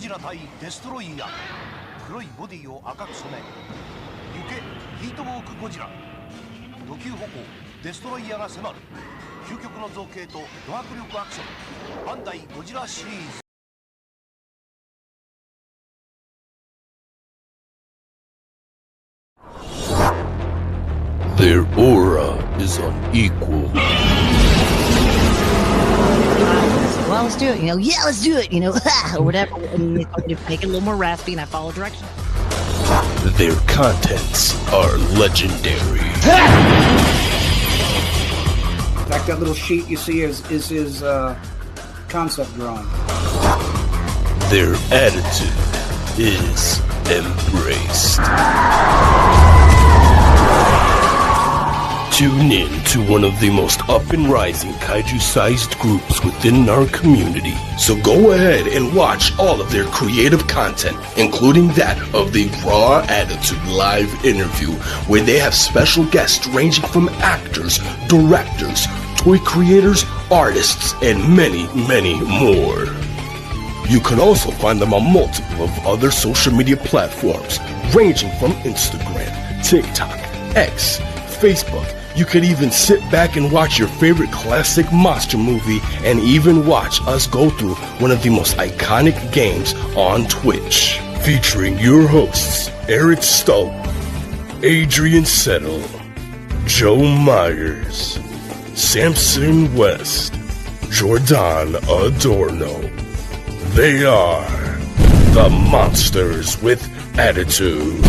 ジラ対デストロイヤー。黒いボディを赤く染め、行けヒートウォークゴジラ。土球歩行デストロイヤーが迫る。究極の造形とド迫力アクション、バンダイゴジラシリーズ。Their aura is unequal. Well, let's do it. Yeah, let's do it. Or whatever. And make it a little more raspy, and I follow directions. Their contents are legendary. That little sheet you see is his concept drawing. Their attitude is embraced. Tune in to one of the most up-and-rising kaiju-sized groups within our community. So go ahead and watch all of their creative content, including that of the Raw Attitude live interview, where they have special guests ranging from actors, directors, toy creators, artists, and many, many more. You can also find them on multiple of other social media platforms, ranging from Instagram, TikTok, X, Facebook. You could even sit back and watch your favorite classic monster movie and even watch us go through one of the most iconic games on Twitch. Featuring your hosts, Eric Stope, Adrian Settle, Joe Myers, Samson West, Jordan Adorno. They are the Monsters with Attitude.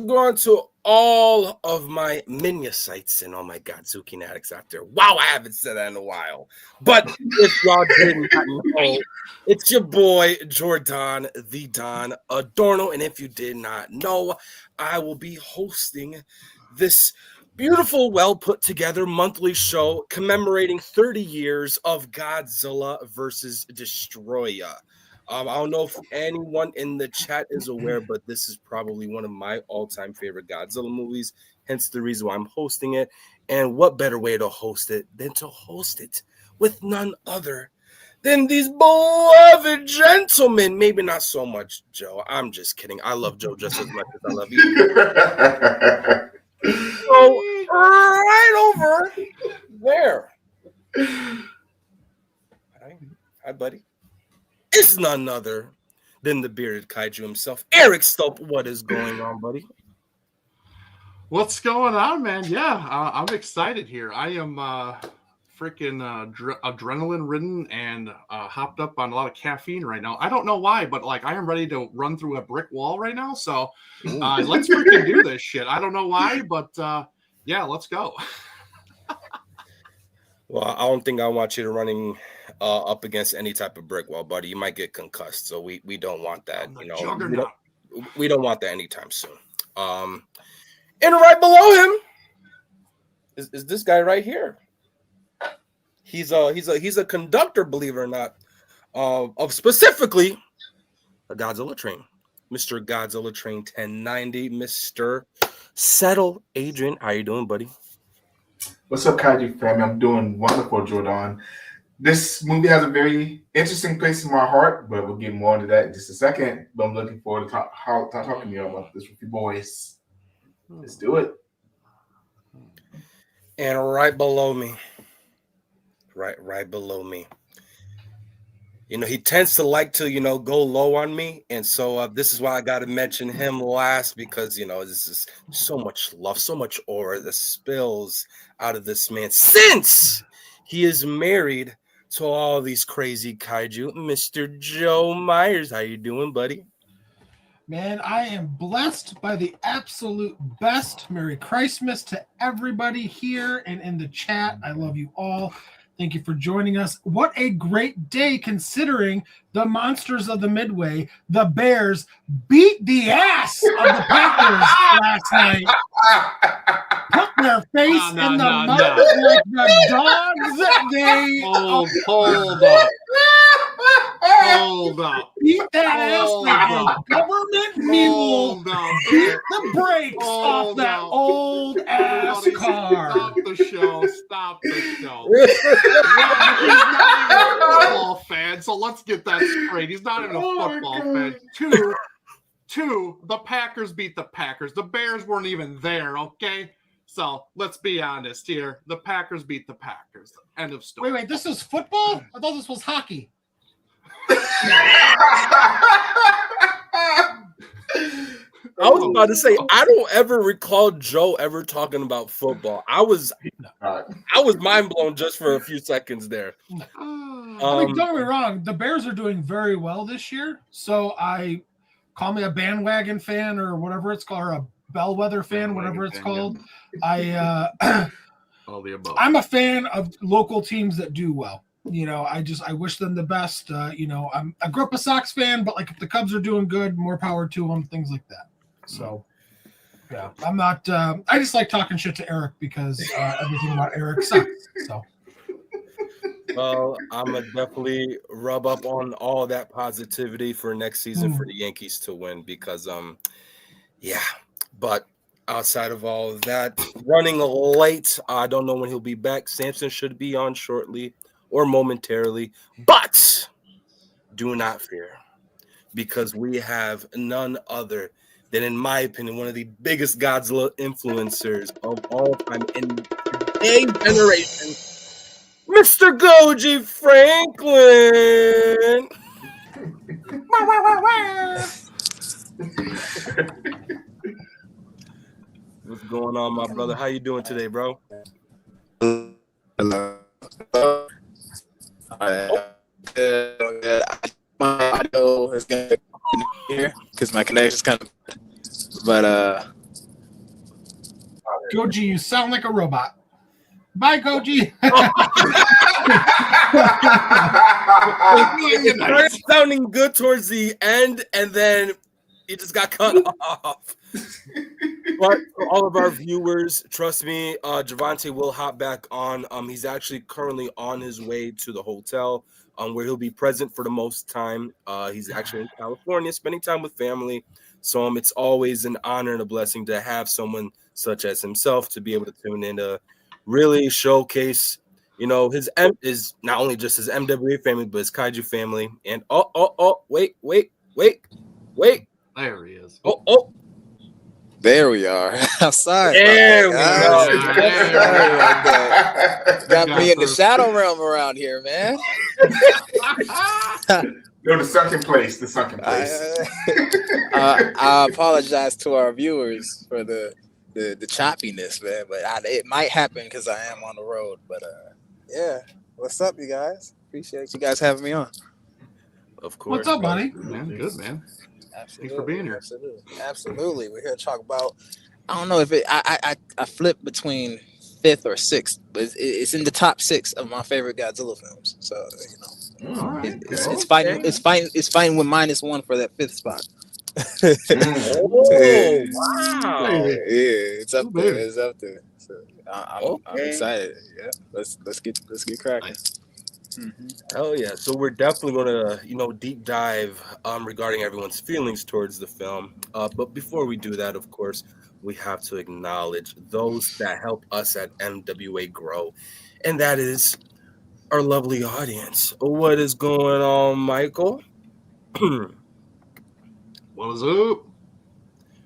Going to all of my Minya-sites and all my Godzuki addicts out there. Wow, I haven't said that in a while. But if y'all didn't know, it's your boy Jordan the Don Adorno. And if you did not know, I will be hosting this beautiful, well put together monthly show commemorating 30 years of Godzilla versus Destroyah. I don't know if anyone in the chat is aware, but this is probably one of my all-time favorite Godzilla movies, hence the reason why I'm hosting it. And what better way to host it than to host it with none other than these beloved gentlemen. Maybe not so much Joe. I'm just kidding. I love Joe just as much as I love you. So, right over there. Hi, buddy. It's none other than the bearded kaiju himself, Eric Stope. What is going on, buddy? What's going on, man? Yeah, I'm excited here. I am freaking adrenaline ridden and hopped up on a lot of caffeine right now. I don't know why, but I am ready to run through a brick wall right now. So let's freaking do this shit. I don't know why, but yeah, let's go. Well, I don't think I want you to running up against any type of brick wall, buddy. You might get concussed, so we don't want that. We don't want that anytime soon. And right below him is this guy right here. He's a conductor, believe it or not, of specifically a Godzilla train, Mr. Godzilla Train 1090, Mr. Settle. Adrian, how you doing, buddy? What's up, Kaiju family? I'm doing wonderful, Jordan. This movie has a very interesting place in my heart, but we'll get more into that in just a second. But I'm looking forward to talking to you about this with you boys. Let's do it. And right below me, right below me, he tends to like to, go low on me. And so this is why I got to mention him last, because, this is so much love, so much aura that spills out of this man since he is married to all these crazy kaiju. Mr. Joe Myers, how you doing, buddy? Man, I am blessed by the absolute best. Merry Christmas to everybody here and in the chat. I love you all. Thank you for joining us. What a great day, considering the monsters of the Midway, the Bears, beat the ass of the Packers last night. Put their face in the mud like the dogs. Hold up. Hold up. Beat that ass Hold like up. a government mule. Hold up. Beat the brakes off Hold that up. old ass Everybody car. Stop the show. Stop the show. One, he's not even a football fan, so let's get that straight. He's not even a football fan. Two, the Packers beat the Packers. The Bears weren't even there, okay? So let's be honest here. The Packers beat the Packers. End of story. Wait, this is football? I thought this was hockey. I was about to say, I don't ever recall Joe ever talking about football. I was mind blown just for a few seconds there. I mean, don't get me wrong. The Bears are doing very well this year. So call me a bandwagon fan or whatever it's called, or a bellwether fan, whatever it's called. All the above. I'm a fan of local teams that do well. I wish them the best. I grew up a Sox fan, but like if the Cubs are doing good, more power to them, things like that. So, yeah, I'm not. I just like talking shit to Eric because everything about Eric sucks. So, well, I'm gonna definitely rub up on all that positivity for next season for the Yankees to win because, yeah. But outside of all of that, running late. I don't know when he'll be back. Samson should be on shortly or momentarily, but do not fear because we have none other than, in my opinion, one of the biggest Godzilla influencers of all time in today's generation, Mr. Goji Franklin. What's going on, my brother? How you doing today, bro? Hello. Good. My audio is gonna here because my connection's kind of. But Goji, you sound like a robot. Bye, Goji. It started sounding good towards the end, and then it just got cut off. But for all of our viewers, trust me, Javante will hop back on. He's actually currently on his way to the hotel, where he'll be present for the most time. He's actually in California, spending time with family. So it's always an honor and a blessing to have someone such as himself to be able to tune in to really showcase, his is not only just his MWA family, but his Kaiju family. And wait. There he is. there we are. Outside. There we go. Got me in the shadow realm around here, man. No, the sunken place. I apologize to our viewers for the choppiness, man, but it might happen because I am on the road. But yeah, what's up, you guys? Appreciate you guys having me on. Of course. What's up, buddy? Man, good, man. Absolutely. Thanks for being here. Absolutely. We're here to talk about. I don't know if I flip between 5th or 6th, but it's in the top 6 of my favorite Godzilla films. So it's fighting with -1 for that 5th spot. Wow! Yeah, it's up there. It's up there. So I'm excited. Yeah, let's get cracking. Nice. Mm-hmm. Hell yeah! So we're definitely gonna deep dive regarding everyone's feelings towards the film. But before we do that, of course, we have to acknowledge those that help us at MWA grow, and that is our lovely audience. What is going on, Michael? What is up?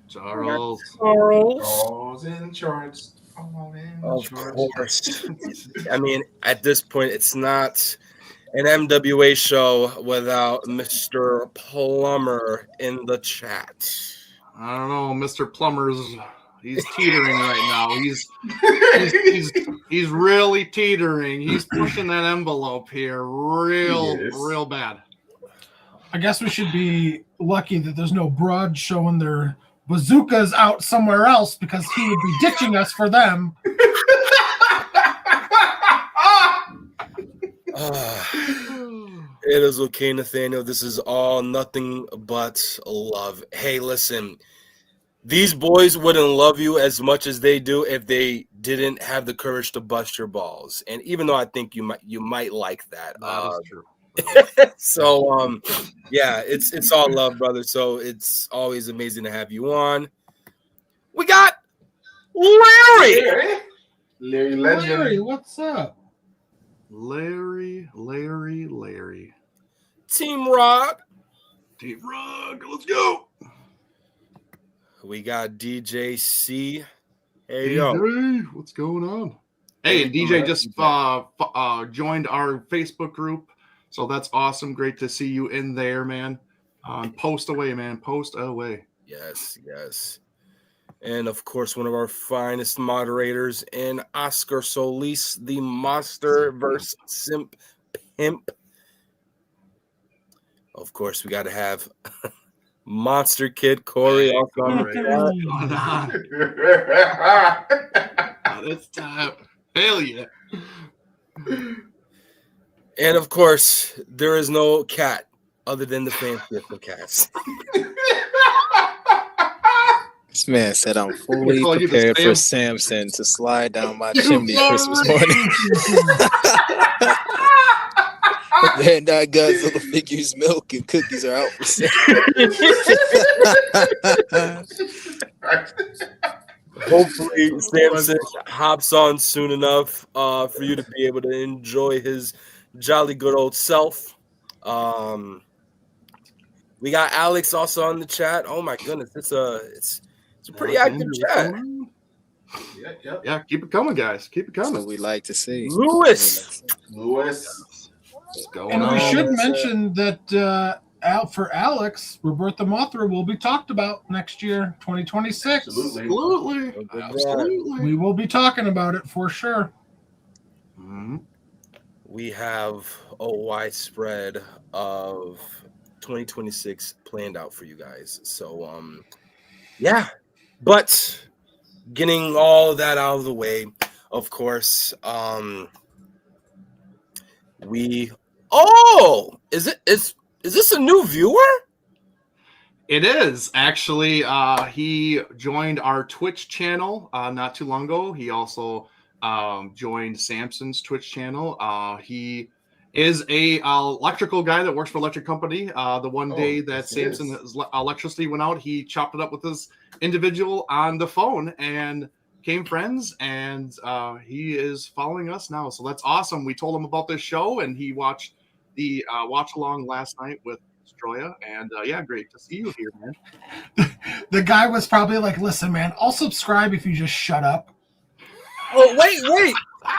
Charles. Charles in charge. Of course. I mean, at this point, it's not an MWA show without Mr. Plumber in the chat. I don't know, Mr. He's teetering right now. He's really teetering. He's pushing that envelope here real bad. I guess we should be lucky that there's no broad showing their bazookas out somewhere else because he would be ditching us for them. It is okay, Nathaniel. This is all nothing but love. Hey, listen, these boys wouldn't love you as much as they do if they didn't have the courage to bust your balls. And even though I think you might like that, That is true. So yeah, it's all love, brother. So it's always amazing to have you on. We got Larry. Larry Legend. Larry, what's up? Larry. Team Rod. Team Rod, let's go. We got DJ C. Hey, DJ, yo. what's going on? Hey, and DJ just joined our Facebook group, so that's awesome. Great to see you in there, man. Post away, man. Post away. Yes. And of course, one of our finest moderators in Oscar Solis, the Monster vs. Simp Pimp. Of course, we got to have Monster Kid Corey also on It's time. Hell yeah. And of course, there is no cat other than the fanciest of cats. This man said I'm fully prepared for Samson to slide down my chimney Christmas morning. Man, that Godzilla figures, milk, and cookies are out for sale. Hopefully, Samson hops on soon enough for you to be able to enjoy his jolly good old self. We got Alex also on the chat. Oh my goodness, it's a pretty active chat. Yeah, keep it coming, guys. Keep it coming. That's what we like to see. Lewis. And we should mention that for Alex, Roberta Mothra will be talked about next year, 2026. Absolutely. We will be talking about it for sure. Mm-hmm. We have a widespread of 2026 planned out for you guys. So, yeah. But getting all that out of the way, of course, is this a new viewer? It is actually. He joined our Twitch channel not too long ago. He also joined Samson's Twitch channel. He is a electrical guy that works for electric company. The one day that Samson's electricity went out, he chopped it up with this individual on the phone and became friends, and he is following us now. So that's awesome. We told him about this show, and he watched the watch along last night with Destroyah, and yeah, great to see you here, man. The guy was probably like, "Listen, man, I'll subscribe if you just shut up." Oh, wait.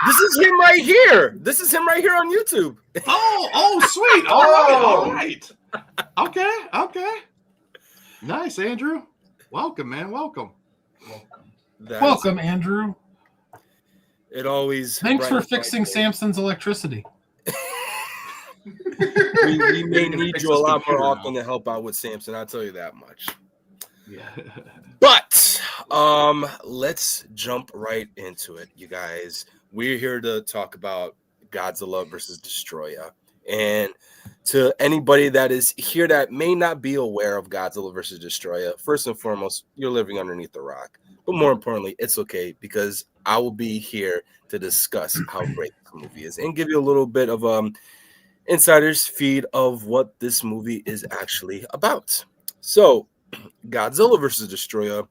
This is him right here. This is him right here on YouTube. Oh, sweet. All right. Okay. Nice, Andrew. Welcome, man. Welcome. Welcome, Andrew. It always. Thanks for fixing Samson's electricity. we may need you a lot more often to help out with Samson. I'll tell you that much. Yeah. But let's jump right into it, you guys. We're here to talk about Godzilla versus Destroyah. And to anybody that is here that may not be aware of Godzilla versus Destroyah, first and foremost, you're living underneath the rock. But more importantly, it's okay, because I will be here to discuss how great this movie is and give you a little bit of insider's feed of what this movie is actually about. So, Godzilla vs. Destroyah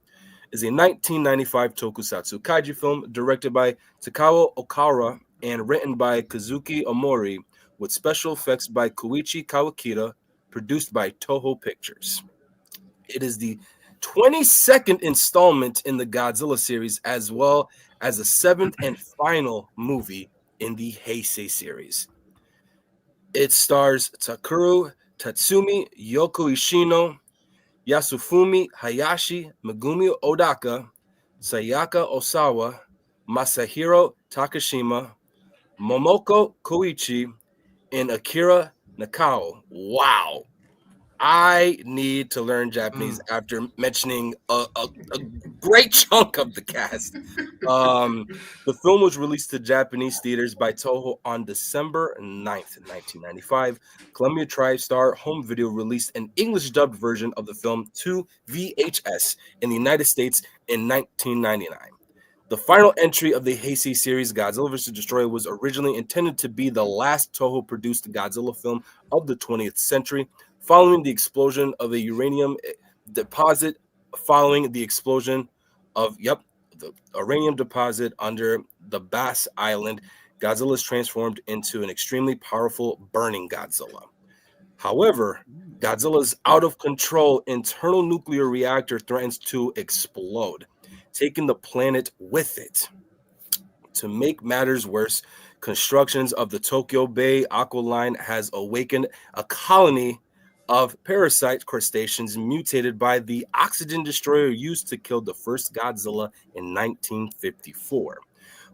is a 1995 tokusatsu kaiju film directed by Takao Okara and written by Kazuki Omori, with special effects by Koichi Kawakita, produced by Toho Pictures. It is the 22nd installment in the Godzilla series, as well as the 7th and final movie in the Heisei series. It stars Takeru Tatsumi, Yoko Ishino, Yasufumi Hayashi, Megumi Odaka, Sayaka Osawa, Masahiro Takashima, Momoko Koichi, and Akira Nakao. Wow. I need to learn Japanese after mentioning a great chunk of the cast. The film was released to Japanese theaters by Toho on December 9th, 1995. Columbia TriStar Home Video released an English dubbed version of the film to VHS in the United States in 1999. The final entry of the Heisei series, Godzilla vs. Destroyer, was originally intended to be the last Toho-produced Godzilla film of the 20th century, following the explosion of a uranium deposit. Following the explosion of the uranium deposit under the Bass Island, Godzilla is transformed into an extremely powerful burning Godzilla. However, Godzilla's out of control internal nuclear reactor threatens to explode, taking the planet with it. To make matters worse, constructions of the Tokyo Bay Aqua Line has awakened a colony of parasite crustaceans mutated by the oxygen destroyer used to kill the first Godzilla in 1954,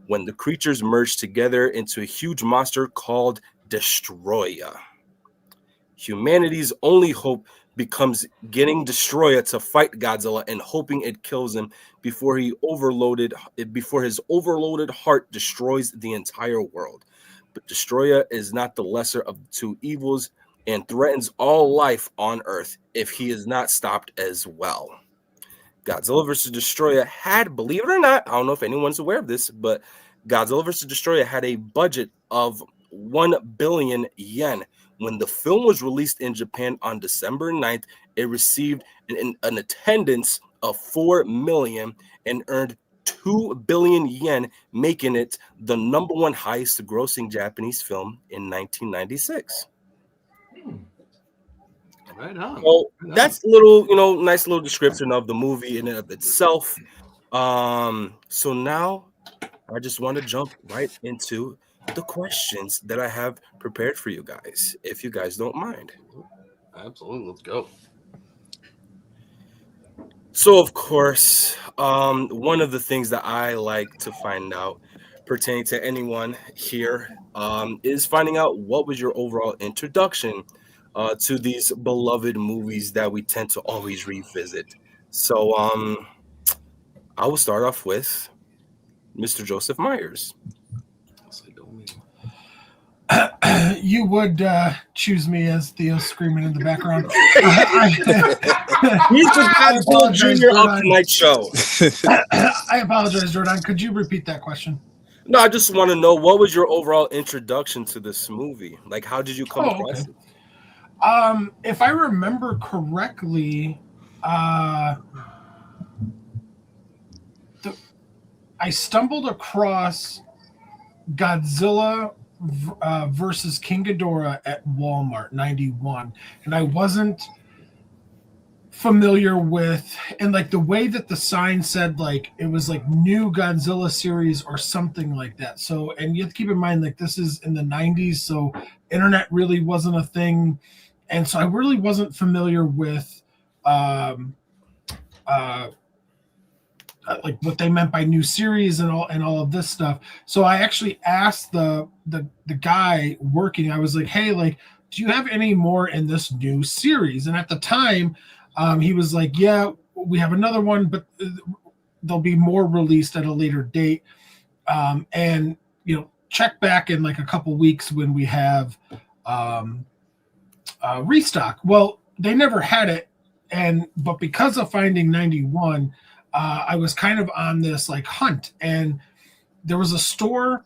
when the creatures merged together into a huge monster called Destroyah. Humanity's only hope becomes getting Destroyah to fight Godzilla and hoping it kills him before his overloaded heart destroys the entire world. But Destroyah is not the lesser of the two evils and threatens all life on Earth if he is not stopped as well. Godzilla vs. Destroyer had, believe it or not, I don't know if anyone's aware of this, but Godzilla vs. Destroyer had a budget of 1 billion yen. When the film was released in Japan on December 9th, it received an attendance of 4 million and earned 2 billion yen, making it the #1 highest grossing Japanese film in 1996. Right on. So that's a little, nice little description of the movie in and of itself. So now I just want to jump right into the questions that I have prepared for you guys, if you guys don't mind. Absolutely, let's go. So, of course, one of the things that I like to find out pertaining to anyone here is finding out what was your overall introduction to these beloved movies that we tend to always revisit. So I will start off with Mr. Joseph Myers. You would choose me as Theo screaming in the background. He's the Godzilla Jr. of tonight's show. I apologize, Jordan. Could you repeat that question? No, I just want to know, what was your overall introduction to this movie? Like, how did you come across it? If I remember correctly, I stumbled across Godzilla versus King Ghidorah at Walmart 91, and I wasn't familiar with, and like the way that the sign said, like it was like new Godzilla series or something like that. So, and you have to keep in mind, like this is in the 90s, so internet really wasn't a thing, and so I really wasn't familiar with like what they meant by new series and all of this stuff. So I actually asked the guy working, I was like, hey, like, do you have any more in this new series? And at the time, he was like, yeah, we have another one, but there'll be more released at a later date. And, check back in like a couple weeks when we have restock. Well, they never had it. But because of Finding 91, I was kind of on this like hunt, and there was a store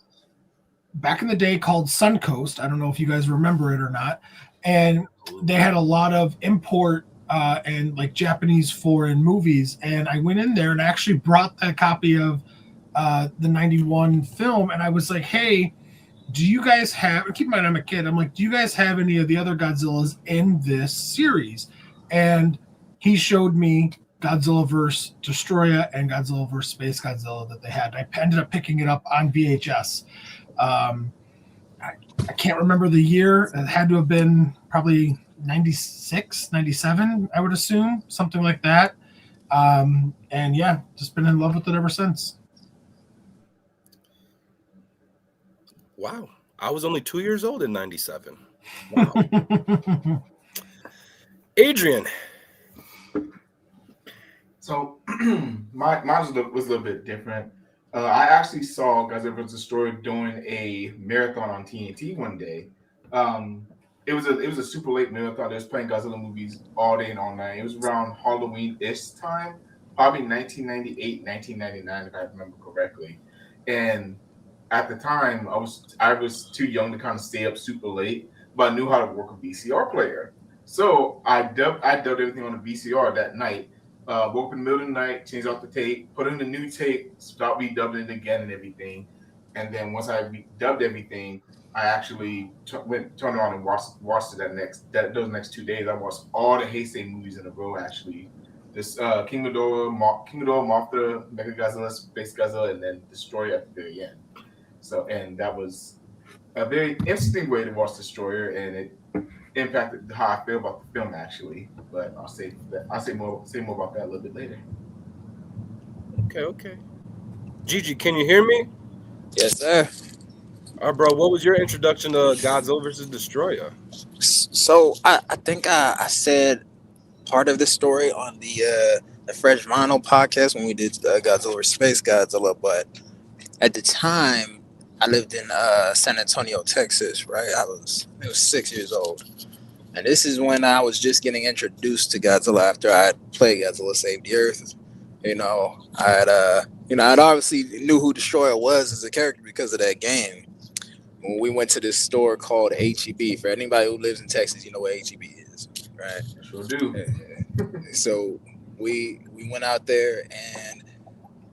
back in the day called Suncoast. I don't know if you guys remember it or not. And they had a lot of import and like Japanese foreign movies. And I went in there and actually brought a copy of the 91 film. And I was like, hey, do you guys have, keep in mind I'm a kid, I'm like, do you guys have any of the other Godzillas in this series? And he showed me Godzilla vs. Destroyer and Godzilla vs. Space Godzilla that they had. I ended up picking it up on VHS. I can't remember the year. It had to have been probably 96, 97, I would assume, something like that. And yeah, just been in love with it ever since. Wow. I was only 2 years old in 97. Wow. Adrian. So mine was a little bit different. I actually saw Godzilla vs. Destroyer doing a marathon on TNT one day. It was a super late marathon. They was playing Godzilla movies all day and all night. It was around Halloween-ish time. probably 1998, 1999, if I remember correctly. And at the time, I was too young to kind of stay up super late, but I knew how to work a VCR player. So I dubbed everything on the VCR that night. Woke up in the middle of the night, changed out the tape, put in the new tape, start redubbing it again and everything. And then once I redubbed everything, I actually turned on and watched it those next 2 days. I watched all the Heisei movies in a row actually. This King Ghidorah, Mothra, Mega Godzilla, Space Godzilla, and then Destroyer at the very end. So, and that was a very interesting way to watch Destroyer, and it impacted how I feel about the film actually. But I'll say more about that a little bit later. Okay. Gigi, can you hear me? Yes, sir. All right, bro. What was your introduction to Godzilla versus Destroyer? So I think I said part of the story on the Fresh Vinyl podcast when we did Godzilla vs. Space Godzilla, but at the time I lived in San Antonio, Texas, right? I was 6 years old. And this is when I was just getting introduced to Godzilla after I had played Godzilla Save the Earth. I'd obviously knew who Destroyer was as a character because of that game. When we went to this store called HEB, for anybody who lives in Texas, you know what HEB is, right? Sure do. So we went out there, and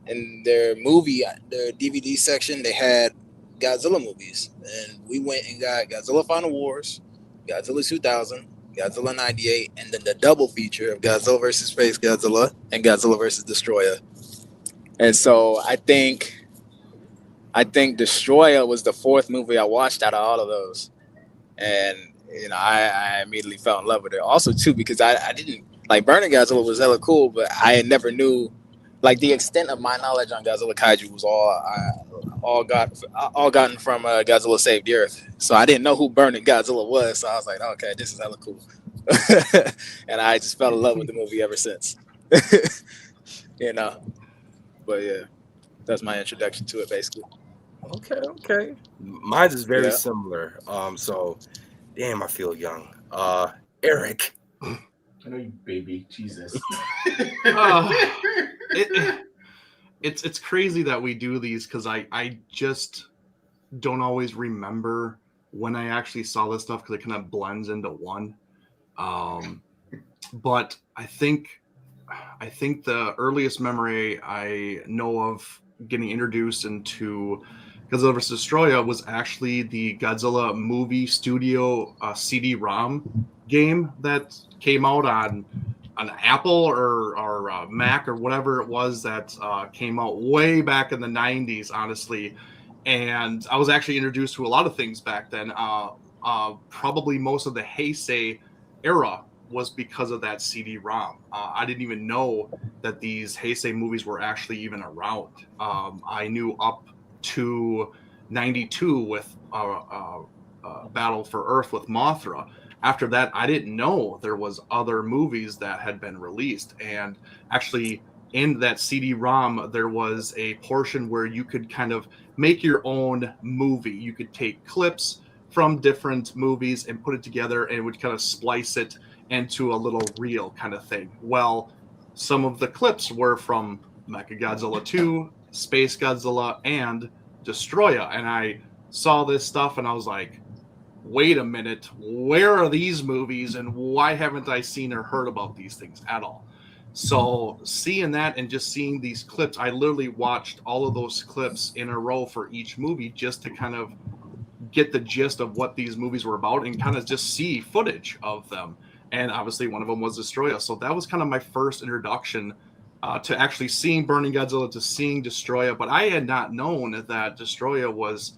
in their DVD section, they had Godzilla movies, and we went and got Godzilla Final Wars, Godzilla 2000, Godzilla 98, and then the double feature of Godzilla vs. Space Godzilla and Godzilla vs. Destroyer. And so I think Destroyer was the fourth movie I watched out of all of those, and I immediately fell in love with it. Also too because I didn't like Burning Godzilla was hella cool, but I never knew like the extent of my knowledge on Godzilla Kaiju was all gotten from Godzilla Save the Earth. So I didn't know who Burning Godzilla was. So I was like, okay, this is hella cool, and I just fell in love with the movie ever since. But yeah, that's my introduction to it basically. Okay. Mine is very similar. So, damn, I feel young. Eric. I know you, baby. Jesus. It's crazy that we do these because I just don't always remember when I actually saw this stuff because it kind of blends into one. But I think the earliest memory I know of getting introduced into Godzilla vs. Destroyer was actually the Godzilla movie studio CD-ROM game that came out on an Apple or Mac or whatever it was that came out way back in the 90s, honestly. And I was actually introduced to a lot of things back then. Probably most of the Heisei era was because of that CD-ROM. I didn't even know that these Heisei movies were actually even around. I knew up to 92 with Battle for Earth with Mothra. After that, I didn't know there was other movies that had been released. And actually, in that CD-ROM, there was a portion where you could kind of make your own movie. You could take clips from different movies and put it together, and it would kind of splice it into a little reel kind of thing. Well, some of the clips were from Mechagodzilla 2, Space Godzilla, and Destroyer. And I saw this stuff and I was like, wait a minute, where are these movies and why haven't I seen or heard about these things at all? So seeing that and just seeing these clips, I literally watched all of those clips in a row for each movie just to kind of get the gist of what these movies were about and kind of just see footage of them. And obviously one of them was Destroyer. So that was kind of my first introduction to actually seeing Burning Godzilla, to seeing Destroyer. But I had not known that Destroyer was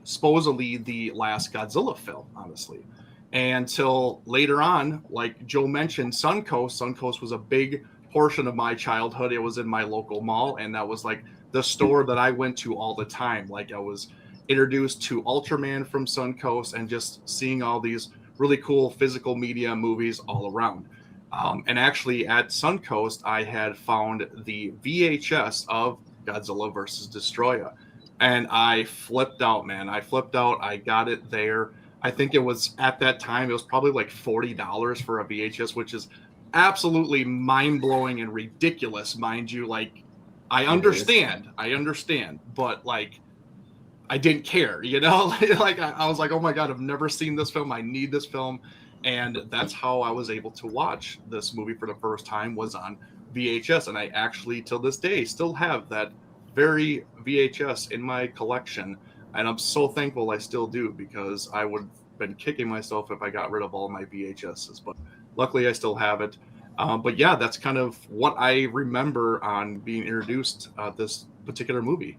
supposedly the last Godzilla film, honestly. Until later on, like Joe mentioned, Suncoast. Suncoast was a big portion of my childhood. It was in my local mall, and that was like the store that I went to all the time. Like I was introduced to Ultraman from Suncoast and just seeing all these really cool physical media movies all around. And actually at Suncoast, I had found the VHS of Godzilla versus Destroyer. And I flipped out, man. I got it there. I think it was at that time, it was probably like $40 for a VHS, which is absolutely mind-blowing and ridiculous, mind you. Like, I understand, but like, I didn't care, you know? Like, I was like, oh my God, I've never seen this film. I need this film. And that's how I was able to watch this movie for the first time, was on VHS. And I actually, till this day, still have that very VHS in my collection. And I'm so thankful I still do, because I would have been kicking myself if I got rid of all my VHSs. But luckily, I still have it. But yeah, that's kind of what I remember on being introduced this particular movie.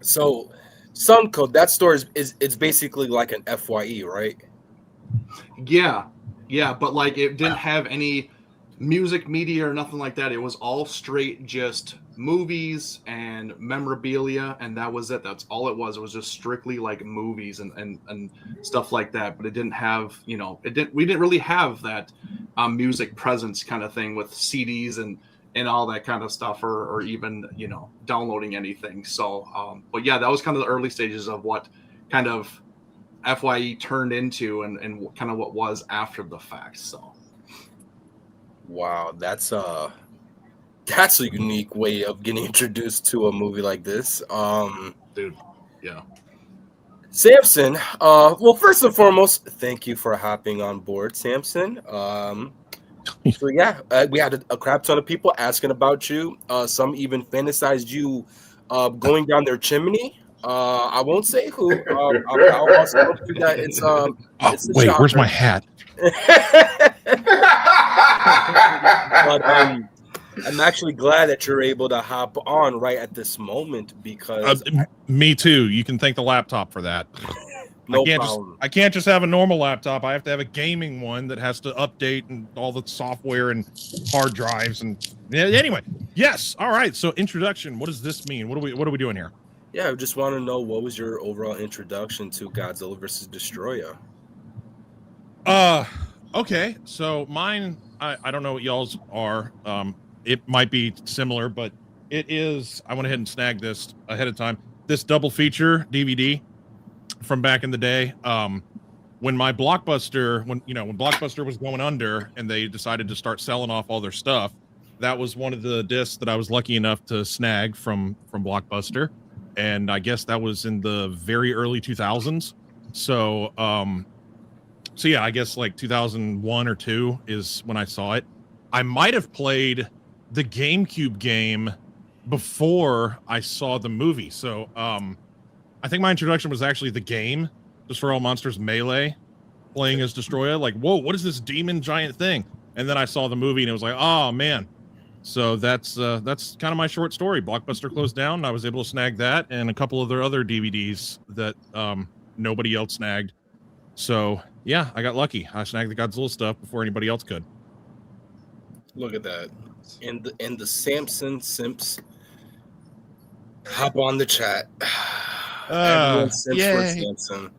So, Suncode, that story is it's basically like an FYE, right? Yeah, but like, it didn't have any music media or nothing like that. It was all straight just movies and memorabilia, and that was it. That's all it was. It was just strictly like movies and stuff like that. But it didn't have, we didn't really have that music presence kind of thing with CDs and all that kind of stuff, or even downloading anything. So but yeah, that was kind of the early stages of what kind of FYE turned into, and kind of what was after the fact. So wow, that's a unique way of getting introduced to a movie like this. Dude, yeah. Samson, well, first and foremost, thank you for hopping on board, Samson. So yeah, we had a crap ton of people asking about you. Some even fantasized you going down their chimney. I won't say who. I'll also tell you that it's wait, shocker. Where's my hat? But I'm actually glad that you're able to hop on right at this moment, because me too. You can thank the laptop for that. No problem. I can't just have a normal laptop. I have to have a gaming one that has to update and all the software and hard drives and anyway. Yes. All right. So introduction. What does this mean? What are we doing here? Yeah, I just want to know, what was your overall introduction to Godzilla versus Destroyer? Okay. So mine, I don't know what y'all's are. It might be similar, but it is. I went ahead and snagged this ahead of time. This double feature DVD from back in the day. When Blockbuster was going under and they decided to start selling off all their stuff, that was one of the discs that I was lucky enough to snag from Blockbuster. And I guess that was in the very early 2000s. So yeah, I guess like 2001 or 2 is when I saw it. I might have played the GameCube game before I saw the movie. So I think my introduction was actually the game, Destroy All Monsters Melee, playing as Destroyer. Like, whoa, what is this demon giant thing? And then I saw the movie and it was like, oh man. So that's kind of my short story. Blockbuster closed down, and I was able to snag that and a couple of their other DVDs that nobody else snagged. So yeah, I got lucky. I snagged the Godzilla stuff before anybody else could. Look at that. And the Samson Simps hop on the chat. Everyone simps for Samson.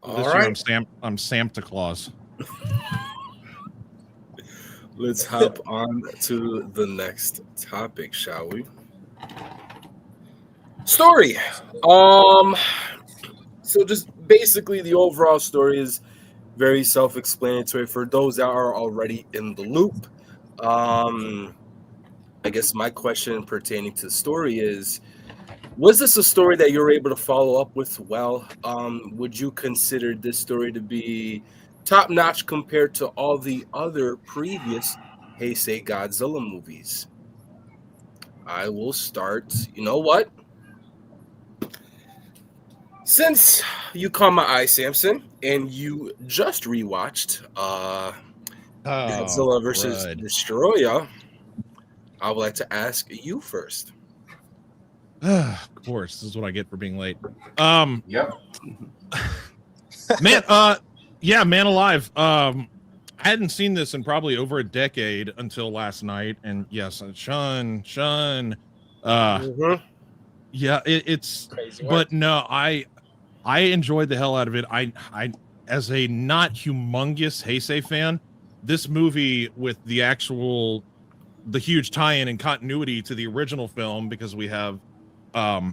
All right. I'm Santa Claus. Let's hop on to the next topic, shall we? Story. So just basically the overall story is very self-explanatory for those that are already in the loop. I guess my question pertaining to the story is, was this a story that you were able to follow up with well? Would you consider this story to be top-notch compared to all the other previous Heisei Godzilla movies? I will start. You know what? Since you caught my eye, Samson, and you just rewatched Godzilla versus Destroyer, I would like to ask you first. Of course, this is what I get for being late. Yep. Man, yeah, man alive. I hadn't seen this in probably over a decade until last night, and yes, Sean. Yeah, it's crazy, but no, I enjoyed the hell out of it. I as a not humongous Heisei fan, this movie with the huge tie-in and continuity to the original film, because we have oh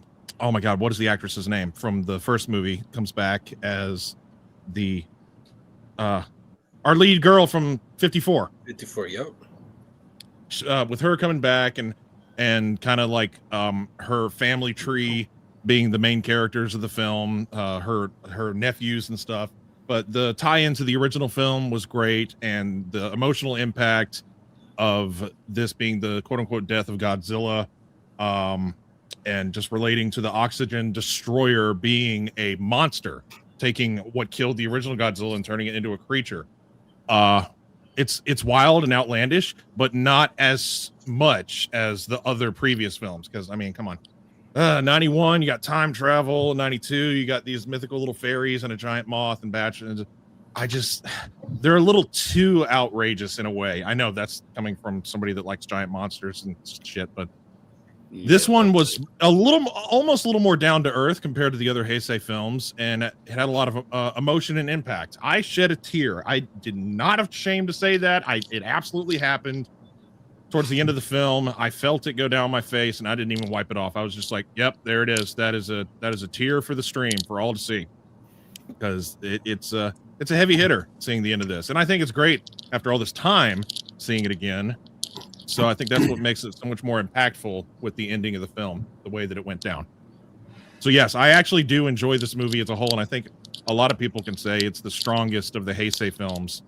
my god, what is the actress's name from the first movie, comes back as the our lead girl from 54. 54, yep. With her coming back and kind of like her family tree being the main characters of the film, her nephews and stuff. But the tie-in to the original film was great, and the emotional impact of this being the quote-unquote death of Godzilla, and just relating to the oxygen destroyer being a monster, taking what killed the original Godzilla and turning it into a creature. It's wild and outlandish, but not as much as the other previous films. Because, I mean, come on. 91, you got time travel. 92, you got these mythical little fairies and a giant moth and batch. They're a little too outrageous in a way. I know that's coming from somebody that likes giant monsters and shit, but this one was almost a little more down to earth compared to the other Heisei films, and it had a lot of emotion and impact. I shed a tear. I did not have shame to say that. It absolutely happened. Towards the end of the film, I felt it go down my face, and I didn't even wipe it off. I was just like, "Yep, there it is. That is a tear for the stream for all to see," because it's a heavy hitter seeing the end of this, and I think it's great after all this time seeing it again. So I think that's what makes it so much more impactful with the ending of the film, the way that it went down. So yes, I actually do enjoy this movie as a whole, and I think a lot of people can say it's the strongest of the Heisei films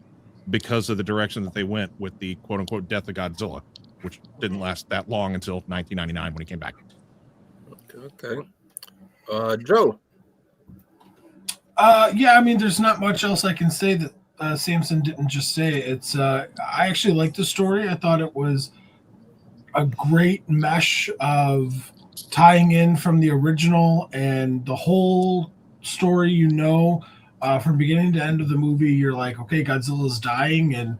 because of the direction that they went with the quote-unquote death of Godzilla, which didn't last that long until 1999 when he came back. Okay. Joe? Yeah, I mean, there's not much else I can say that Samson didn't just say. It's I actually liked the story. I thought it was a great mesh of tying in from the original and the whole story, from beginning to end of the movie. You're like, okay, Godzilla's dying, and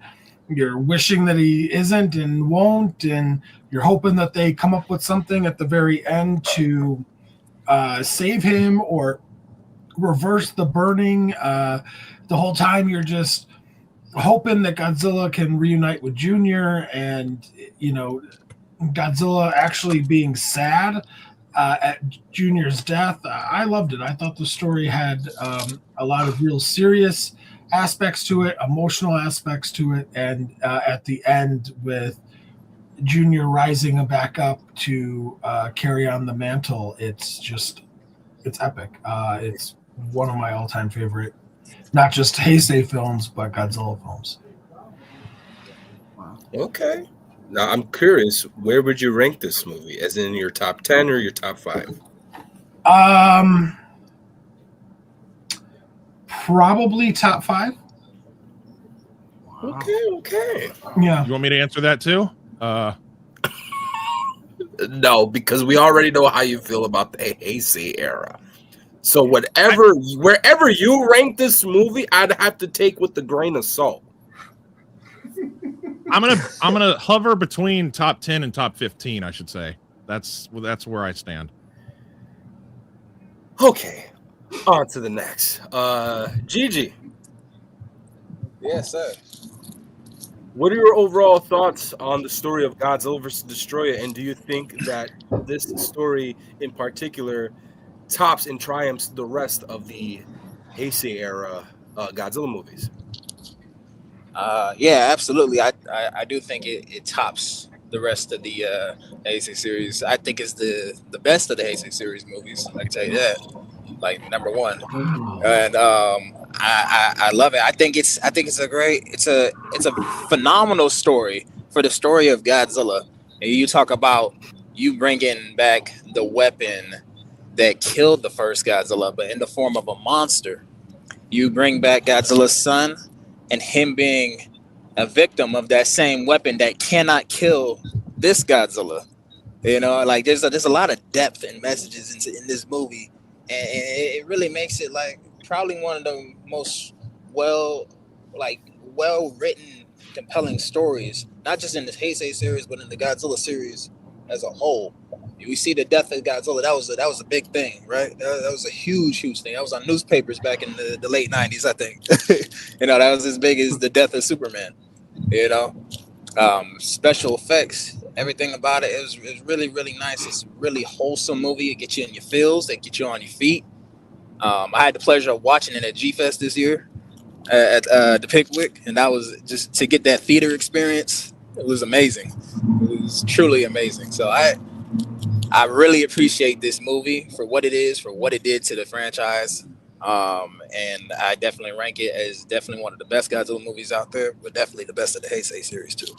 you're wishing that he isn't and won't, and you're hoping that they come up with something at the very end to save him or reverse the burning. The whole time you're just hoping that Godzilla can reunite with Junior, and Godzilla actually being sad at Junior's death. I loved it. I thought the story had a lot of real serious aspects to it, emotional aspects to it, and at the end with Junior rising back up to carry on the mantle, it's epic. It's one of my all-time favorite, not just Heisei films, but Godzilla films. Okay. Now I'm curious, where would you rank this movie? As in your top 10 or your top 5? Probably top 5. Okay. Yeah. You want me to answer that too? No, because we already know how you feel about the Heisei era. So wherever you rank this movie, I'd have to take with a grain of salt. I'm gonna hover between top 10 and top 15. I should say that's where I stand. Okay, on to the next. Gigi. Yes, sir. What are your overall thoughts on the story of Godzilla vs. Destroyer, and do you think that this story in particular tops and triumphs the rest of the Heisei era Godzilla movies? Yeah, absolutely. I do think it tops the rest of the Heisei series. I think it's the best of the Heisei series movies. I can tell you that. Like number one, and I love it. I think it's a phenomenal story for the story of Godzilla. And you talk about you bringing back the weapon that killed the first Godzilla, but in the form of a monster. You bring back Godzilla's son, and him being a victim of that same weapon that cannot kill this Godzilla. Like there's a lot of depth and messages in this movie. And it really makes it like probably one of the most well-written, compelling stories, not just in the Heisei series, but in the Godzilla series as a whole. We see the death of Godzilla. That was a big thing, right? That was a huge thing. That was on newspapers back in the late 90s, I think. That was as big as the death of Superman. Special effects, everything about it is really, really nice. It's a really wholesome movie. It gets you in your feels. It gets you on your feet. I had the pleasure of watching it at G-Fest this year. at the Pickwick, and that was just to get that theater experience. It was amazing. It was truly amazing. So I really appreciate this movie for what it is, for what it did to the franchise. And I definitely rank it as definitely one of the best Godzilla movies out there, but definitely the best of the Heisei series too.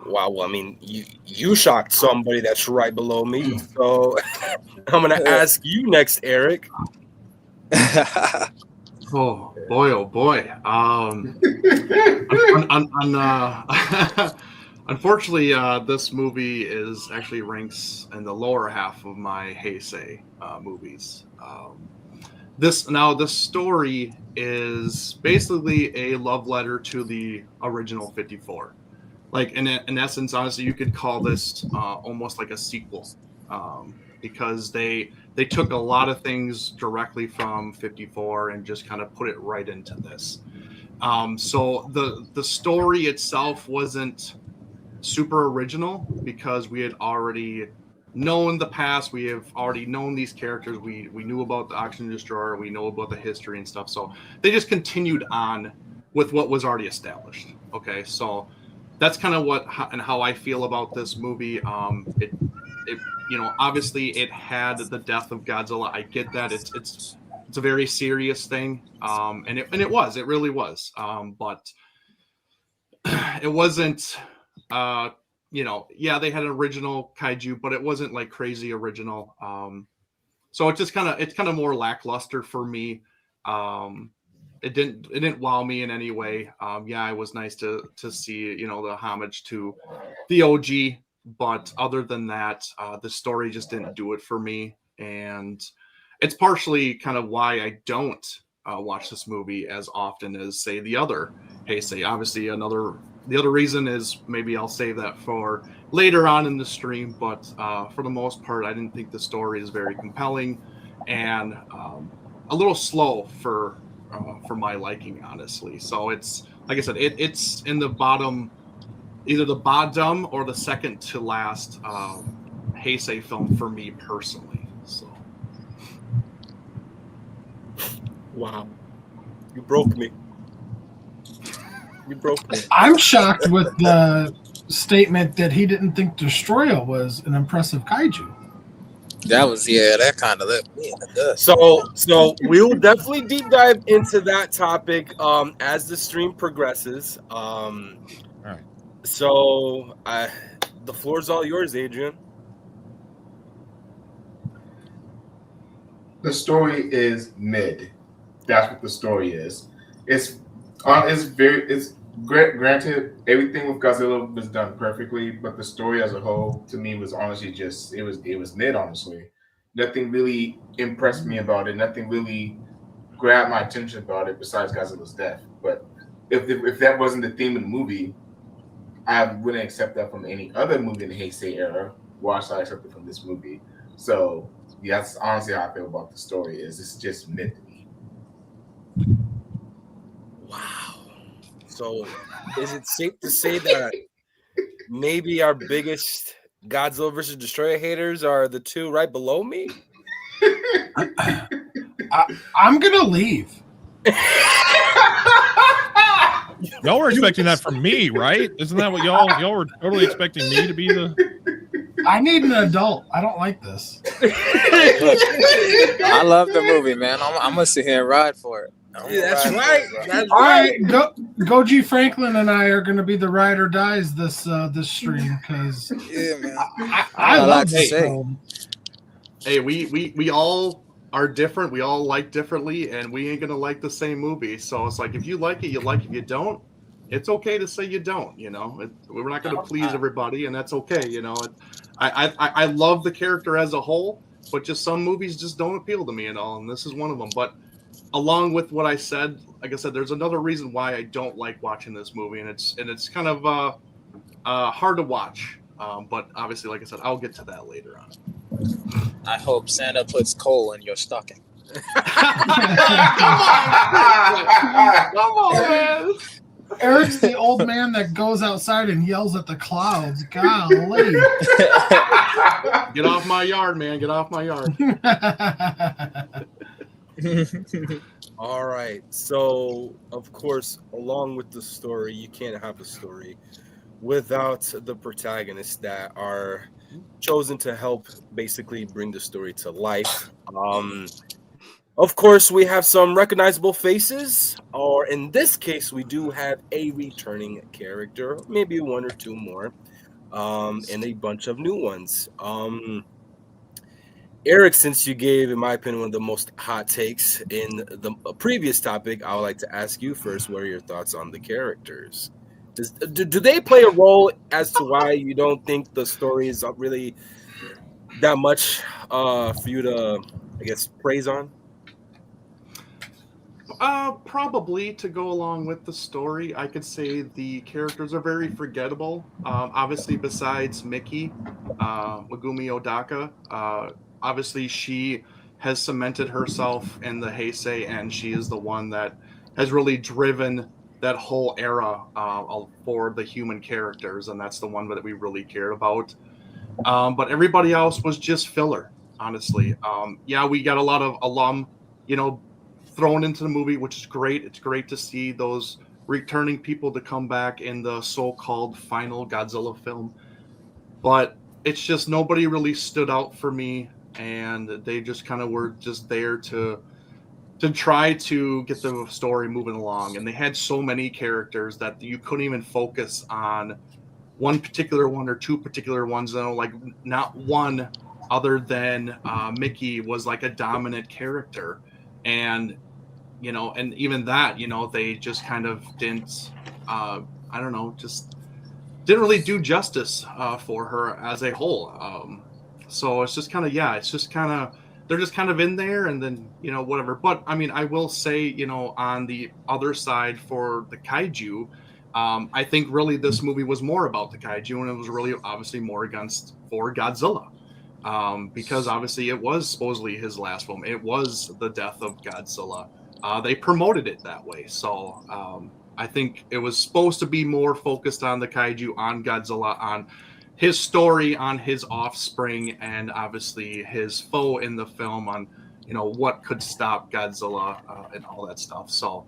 Wow, well, I mean, you shocked somebody that's right below me, so I'm gonna ask you next, Eric. Oh boy. Unfortunately, this movie is actually ranks in the lower half of my Heisei movies. This story is basically a love letter to the original 54. Like in essence, honestly, you could call this almost like a sequel, because they took a lot of things directly from 54 and just kind of put it right into this. So the story itself wasn't super original because we had already known the past. We have already known these characters. We knew about the Oxygen Destroyer. We know about the history and stuff. So they just continued on with what was already established. Okay, so that's kind of how I feel about this movie. It obviously it had the death of Godzilla. I get that. It's a very serious thing. And it really was. But it wasn't, they had an original kaiju, but it wasn't like crazy original. So it's kind of more lackluster for me. It didn't wow me in any way. It was nice to see, the homage to the OG, but other than that, the story just didn't do it for me. And it's partially kind of why I don't watch this movie as often as, say, the other Heisei. Obviously, the other reason is maybe I'll save that for later on in the stream, but for the most part, I didn't think the story is very compelling and a little slow for my liking, honestly. So it's, like I said, it's in the bottom, either the bottom or the second to last Heisei film for me personally. So. Wow. You broke me. You broke me. I'm shocked with the statement that he didn't think Destroyah was an impressive kaiju. That kind of left me in the dust. So we'll definitely deep dive into that topic as the stream progresses. All right. So the floor is all yours, Adrian. The story is mid. That's what the story is. It's granted, everything with Godzilla was done perfectly, but the story as a whole, to me, was honestly just it was mid. Honestly, nothing really impressed me about it. Nothing really grabbed my attention about it besides Godzilla's death. But if that wasn't the theme of the movie, I wouldn't accept that from any other movie in the Heisei era. Why should I accept it from this movie? So yeah, that's honestly how I feel about the story. It's just mid to me. Wow. So, is it safe to say that maybe our biggest Godzilla versus Destroyer haters are the two right below me? I'm gonna leave. Y'all were expecting that from me, right? Isn't that what y'all were totally expecting me to be the? I need an adult. I don't like this. I love the movie, man. I'm gonna sit here and ride for it. That's right. All right, Goji Franklin and I are going to be the ride or dies this stream because man, I love this film. Hey, we all are different. We all like differently, and we ain't gonna like the same movie. So it's like if you like it, you like it. If you don't, it's okay to say you don't. We're not gonna please everybody, and that's okay. I love the character as a whole, but just some movies just don't appeal to me at all, and this is one of them. But along with what I said, like I said, there's another reason why I don't like watching this movie, and it's kind of hard to watch. But obviously, like I said, I'll get to that later on. I hope Santa puts coal in your stocking. Come on, man. Eric's the old man that goes outside and yells at the clouds. Golly. Get off my yard, man. Get off my yard. All right. So, of course, along with the story, you can't have a story without the protagonists that are chosen to help basically bring the story to life. Of course, we have some recognizable faces, or in this case, we do have a returning character, maybe one or two more, and a bunch of new ones. Eric, since you gave, in my opinion, one of the most hot takes in the previous topic, I would like to ask you first, what are your thoughts on the characters? Do they play a role as to why you don't think the story is really that much for you to, I guess, praise on? Probably to go along with the story, I could say the characters are very forgettable. Obviously, besides Mickey, Megumi Odaka, obviously she has cemented herself in the heisei, and she is the one that has really driven that whole era for the human characters, and that's the one that we really cared about. But everybody else was just filler, honestly. Yeah, we got a lot of alum, you know, thrown into the movie, which is great. It's great to see those returning people to come back in the so-called final Godzilla film. But it's just nobody really stood out for me, and they just kind of were just there to try to get the story moving along. And they had so many characters that you couldn't even focus on one particular one or two particular ones. Like not one other than Mickey was like a dominant character, and and even that, they just kind of didn't. I don't know, just didn't really do justice for her as a whole. So it's just kind of it's just kind of they're just kind of in there, and then whatever. But I mean, I will say, on the other side for the kaiju, I think really this movie was more about the kaiju, and it was really obviously more against for Godzilla. Because obviously it was supposedly his last film. It was the death of Godzilla. They promoted it that way. So I think it was supposed to be more focused on the kaiju, on Godzilla, on his story, on his offspring, and obviously his foe in the film, on what could stop Godzilla and all that stuff. So,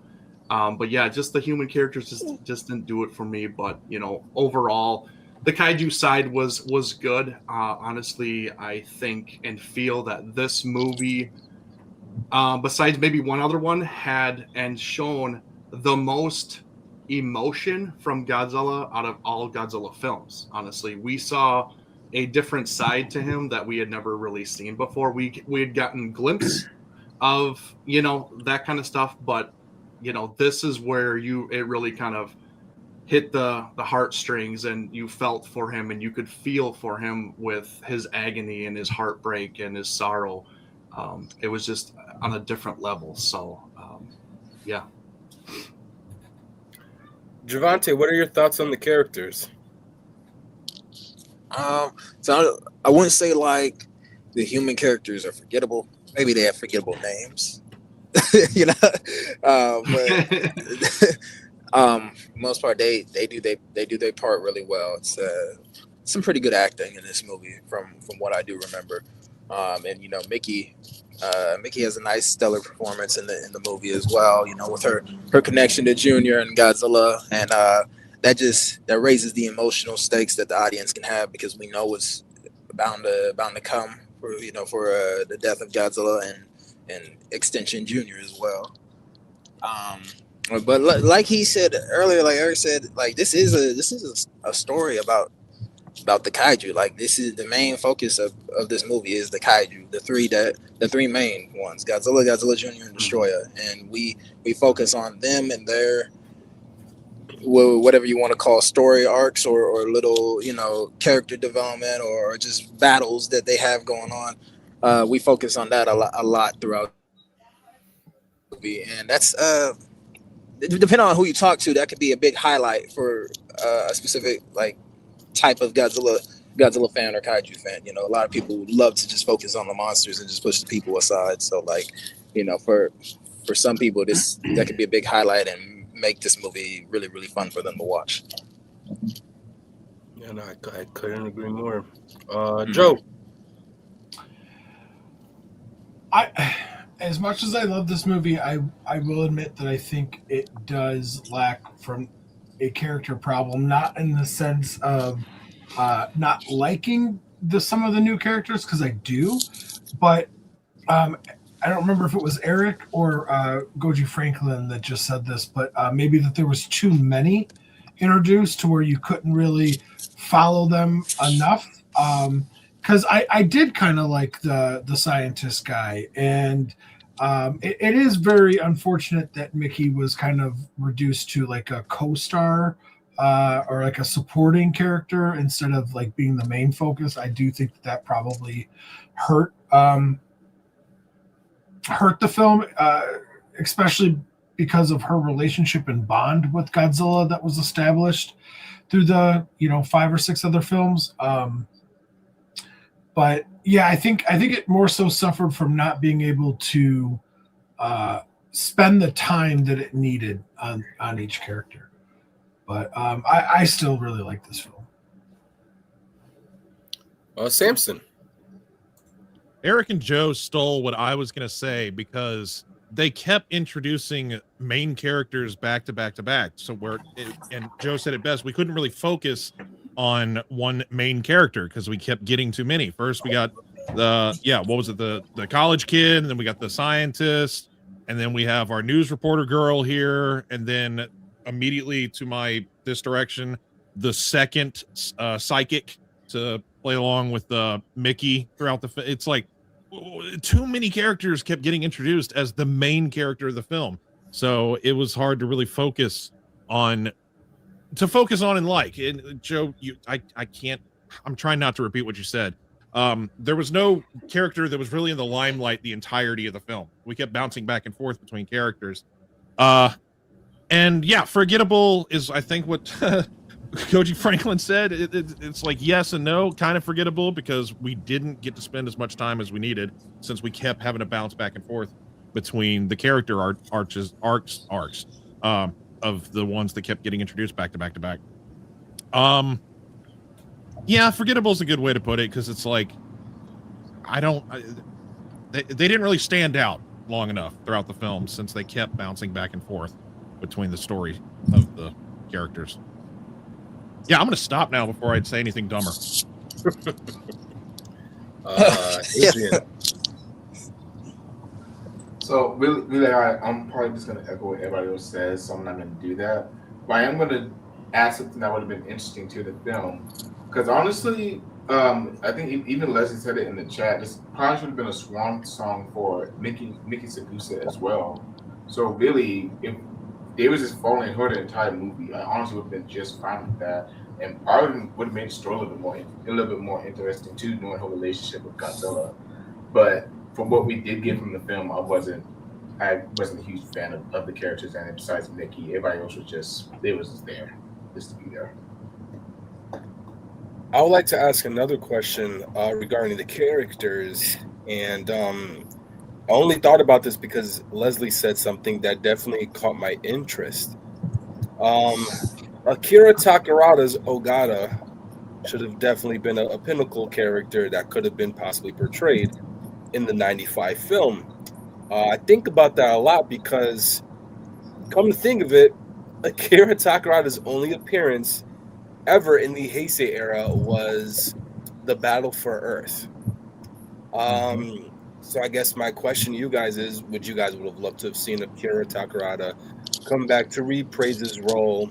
but yeah, just the human characters just didn't do it for me. But overall, the kaiju side was good. Honestly, I think and feel that this movie, besides maybe one other one, had and shown the most emotion from Godzilla out of all Godzilla films. Honestly, we saw a different side to him that we had never really seen before. We had gotten glimpse of that kind of stuff, but this is where it really kind of hit the heartstrings, and you felt for him, and you could feel for him with his agony and his heartbreak and his sorrow. It was just on a different level. So yeah. Javante, what are your thoughts on the characters? So I wouldn't say like the human characters are forgettable. Maybe they have forgettable names, but most part they do their part really well. It's some pretty good acting in this movie from what I do remember. And Mickey has a nice stellar performance in the movie as well. With her connection to Junior and Godzilla, and that raises the emotional stakes that the audience can have, because we know what's bound to come for the death of Godzilla and Extension Junior as well. But like he said earlier, like Eric said, like this is a story about the kaiju. Like this is the main focus of this movie is the kaiju, the three main ones: Godzilla Junior, and Destroyer. And we focus on them and their whatever you want to call story arcs or little character development or just battles that they have going on. We focus on that a lot throughout the movie, and that's depending on who you talk to, that could be a big highlight for a specific like type of Godzilla fan or kaiju fan. A lot of people love to just focus on the monsters and just push the people aside. So like, for some people, that could be a big highlight and make this movie really, really fun for them to watch. Yeah, no, I couldn't agree more. Joe, as much as I love this movie, I will admit that I think it does lack from a character problem, not in the sense of not liking some of the new characters, because I do, but I don't remember if it was Eric or Goji Franklin that just said this, but maybe that there was too many introduced to where you couldn't really follow them enough. Because I did kind of like the scientist guy, and it is very unfortunate that Mickey was kind of reduced to like a co-star or like a supporting character instead of like being the main focus. I do think that probably hurt the film, especially because of her relationship and bond with Godzilla that was established through the 5 or 6 other films. But yeah, I think it more so suffered from not being able to spend the time that it needed on each character. But I still really like this film. Samson. Eric and Joe stole what I was going to say because they kept introducing main characters back to back to back. So and Joe said it best, we couldn't really focus on one main character because we kept getting too many. First we got the college kid, and then we got the scientist, and then we have our news reporter girl here, and then immediately to this direction, the second psychic to play along with Mickey throughout it's like too many characters kept getting introduced as the main character of the film, so it was hard to really focus on and like. And Joe, I'm trying not to repeat what you said. There was no character that was really in the limelight the entirety of the film. We kept bouncing back and forth between characters, and yeah, forgettable is I think what Koji Franklin said. It's like yes and no, kind of forgettable because we didn't get to spend as much time as we needed since we kept having to bounce back and forth between the character arcs of the ones that kept getting introduced back to back to back. Yeah, forgettable is a good way to put it because it's like they didn't really stand out long enough throughout the film since they kept bouncing back and forth between the story of the characters. Yeah, I'm going to stop now before I'd say anything dumber. So really, I'm probably just going to echo what everybody else says, so I'm not going to do that. But I am going to add something that would have been interesting to the film. Because honestly, I think even Leslie said it in the chat, this probably should have been a swan song for Mickey Sakusa as well. So really, if they was just following her the entire movie, I honestly would have been just fine with that. And probably would have made the story a little bit more interesting too, knowing her relationship with Godzilla. But from what we did get from the film, I wasn't a huge fan of the characters, and besides Mickey, everybody else was just there, just to be there. I would like to ask another question regarding the characters, and I only thought about this because Leslie said something that definitely caught my interest. Akira Takarada's Ogata should have definitely been a pinnacle character that could have been possibly portrayed in the 95 film. I think about that a lot because, come to think of it, Akira Takarada's only appearance ever in the Heisei era was the Battle for Earth. So I guess my question to you guys is, would you guys would have loved to have seen Akira Takarada come back to reprise his role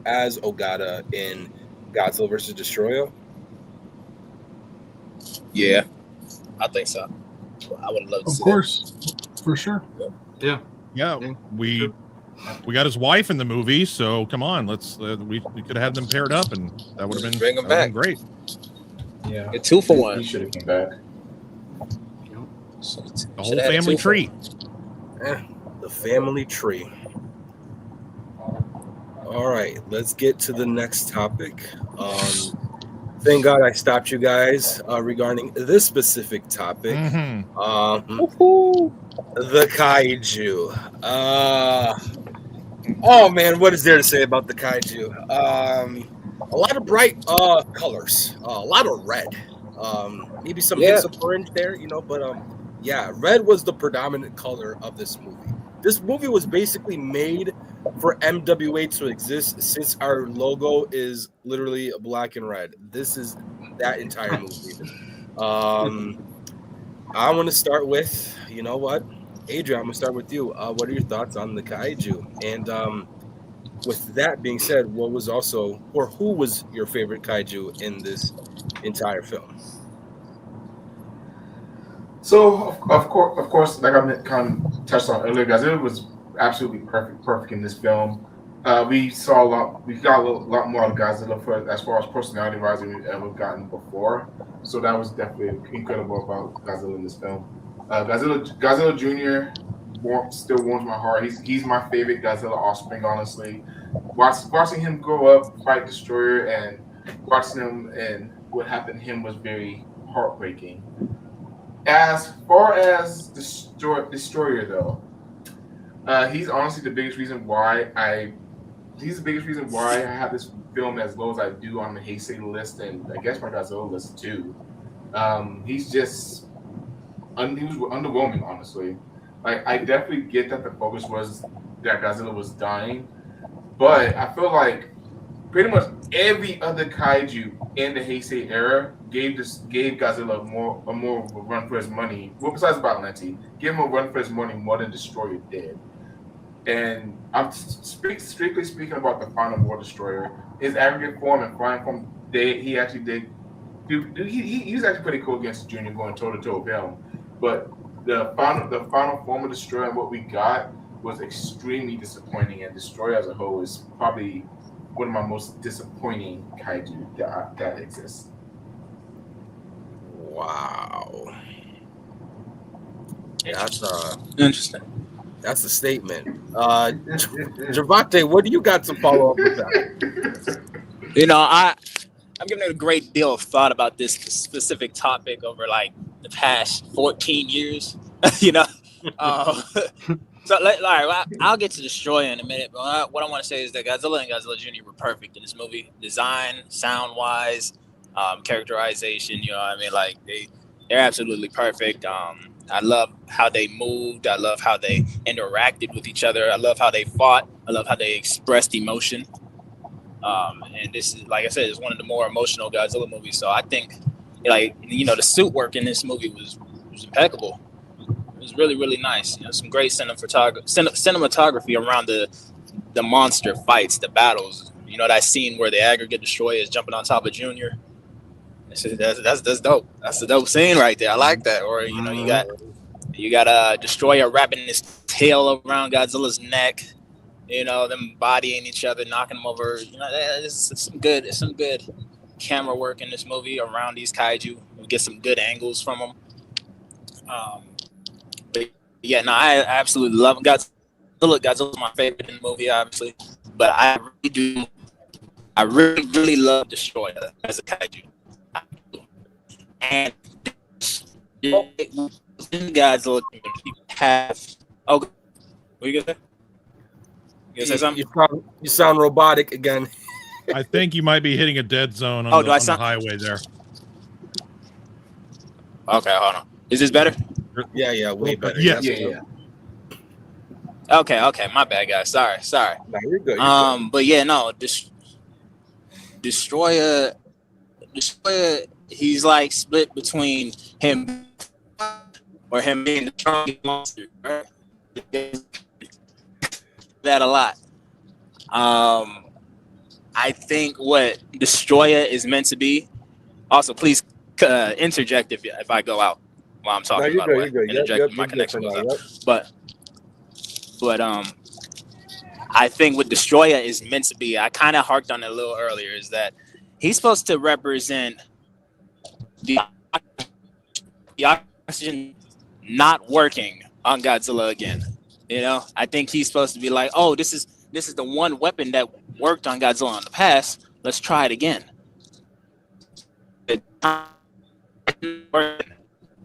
as Ogata in Godzilla vs. Destroyah? Yeah, I think so. I would have loved to see Of course, for sure. Yeah. We got his wife in the movie, so come on, let's we could have had them paired up, and that would have been Bring 'em back. Great. Yeah, Get 2 for 1. He should have come back. The whole family tree. The family tree. All right, let's get to the next topic. Thank God I stopped you guys regarding this specific topic. The kaiju. Oh man, what is there to say about the kaiju? A lot of bright colors, a lot of red, maybe some hints of orange there, but Yeah, red was the predominant color of this movie. This movie was basically made for MWA to exist since our logo is literally black and red. This is that entire movie. I want to start with, you know what? Adrian, I'm going to start with you. What are your thoughts on the kaiju? And with that being said, what was also, or who was your favorite kaiju in this entire film? So of course, like I kind of touched on earlier, guys, it was absolutely perfect in this film. We saw we got a lot more of Godzilla as far as personality wise than we've ever gotten before. So that was definitely incredible about Godzilla in this film. Godzilla Jr. Still warms my heart. He's my favorite Godzilla offspring, honestly. Watching him grow up, fight Destroyer, and watching him and what happened to him was very heartbreaking. As far as Destroyer, though, he's honestly the biggest reason why I have this film as low as I do on the heisei list, and I guess my Godzilla list too. He was underwhelming, honestly. Like, I definitely get that the focus was that Godzilla was dying, but I feel like pretty much every other kaiju in the Heisei era gave Godzilla a more of a run for his money. Well, besides Badalanti, gave him a run for his money more than Destroyer did. And I'm strictly speaking about the Final War Destroyer. His aggregate form and flying form, he actually did. He was actually pretty cool against Junior, going toe to toe with him. But the final form of Destroyer and what we got was extremely disappointing. And Destroyer as a whole is probably one of my most disappointing kaiju that exists. Wow. That's interesting. That's a statement. Javante, what do you got to follow up with that? You know, I'm giving it a great deal of thought about this specific topic over like the past 14 years. You know, so all right, I'll get to Destroyer in a minute. But what I want to say is that Godzilla and Godzilla Jr. were perfect in this movie. Design, sound wise, characterization. You know what I mean? Like they're absolutely perfect. I love how they moved. I love how they interacted with each other. I love how they fought. I love how they expressed emotion. And this is, like I said, it's one of the more emotional Godzilla movies. So I think, like, you know, the suit work in this movie was impeccable. It was really, really nice. You know, some great cinematography around the monster fights, the battles. You know, that scene where the aggregate destroyer is jumping on top of Junior. That's dope. That's a dope scene right there. I like that. Or you know, you got Destroyer wrapping his tail around Godzilla's neck. You know, them bodying each other, knocking them over. You know, it's some good camera work in this movie around these kaiju. We get some good angles from them. But yeah, no, I absolutely love Godzilla. Godzilla's my favorite in the movie, obviously. But I really love Destroyer as a kaiju. And Godzilla have. Oh, what you gonna say? You say something? You sound robotic again. I think you might be hitting a dead zone on the highway there. Okay, hold on. Is this better? Yeah, way better. Yes. Yeah. Okay, my bad, guys. Sorry. No, you're good. But yeah, no, Destroyer, he's like split between him or him being the strongest monster, right? That a lot. I think what Destroyer is meant to be. Also, please interject if I go out while I'm talking. No, you're good. Interject if my connection goes out. But I think what Destroyer is meant to be, I kind of harked on it a little earlier, is that he's supposed to represent the oxygen not working on Godzilla again. You know, I think he's supposed to be like, oh, this is the one weapon that worked on Godzilla in the past. Let's try it again.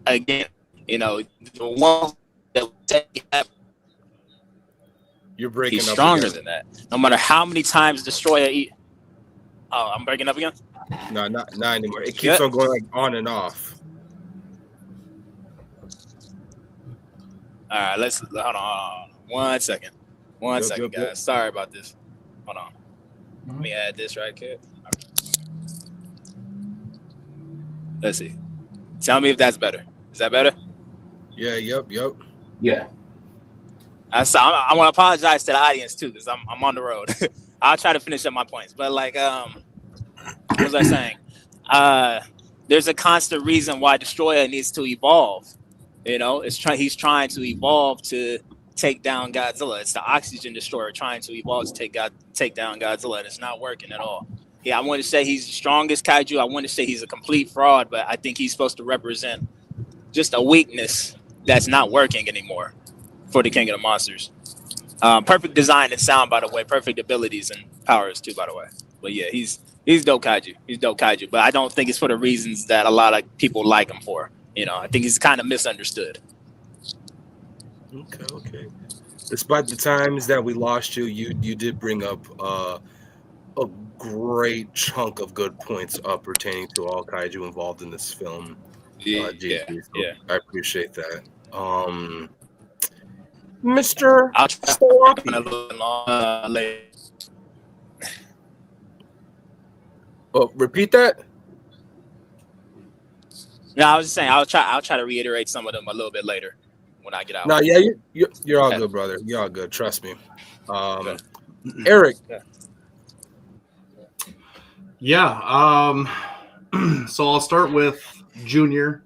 Again, you know, the one that you're breaking he's up. Stronger again. than that. No matter how many times Destroyer eat. Oh, I'm breaking up again? No, not anymore. It keeps on going like on and off. All right, hold on. 1 second. One second, guys. Sorry about this. Hold on. Let me add this right here. Let's see. Tell me if that's better. Is that better? Yeah. Yep. Yeah. I want to apologize to the audience too, because I'm on the road. I'll try to finish up my points, but like, what was I saying? There's a constant reason why Destroyer needs to evolve. You know, he's trying to evolve to take down Godzilla. It's the oxygen destroyer trying to evolve to take down Godzilla, and it's not working at all. Yeah, I want to say he's the strongest kaiju. I want to say he's a complete fraud, but I think he's supposed to represent just a weakness that's not working anymore for the King of the Monsters. Perfect design and sound, by the way. Perfect abilities and powers too, by the way. But yeah, he's dope kaiju. He's dope kaiju, but I don't think it's for the reasons that a lot of people like him for. You know, I think he's kind of misunderstood. Okay. Despite the times that we lost you, you did bring up a great chunk of good points pertaining to all kaiju involved in this film. Yeah. I appreciate that. Mr. I'll try Sloppy. a little later. Oh, repeat that. No, I was just saying I'll try to reiterate some of them a little bit later when I get out. No, yeah, you're all good, brother. You're all good. Trust me. Eric. Yeah. So I'll start with Junior.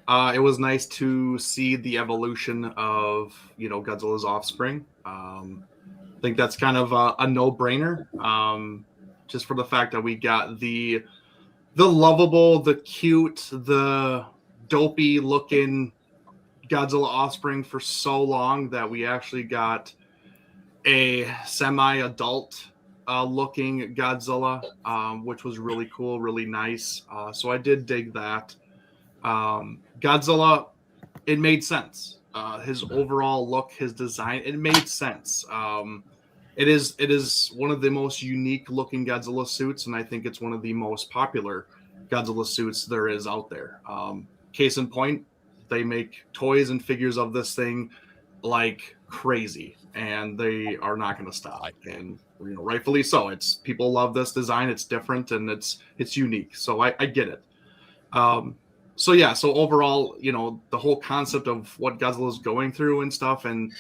It was nice to see the evolution of, Godzilla's offspring. I think that's kind of a no-brainer, just for the fact that we got the lovable, the cute, the dopey-looking Godzilla offspring for so long that we actually got a semi-adult looking Godzilla, which was really cool, really nice. So I did dig that. Godzilla, it made sense. His overall look, his design, it made sense. It is one of the most unique looking Godzilla suits, and I think it's one of the most popular Godzilla suits there is out there. Case in point, they make toys and figures of this thing like crazy, and they are not going to stop. And rightfully so. It's people love this design. It's different and it's unique. So I get it. So overall, the whole concept of what Godzilla is going through and stuff, and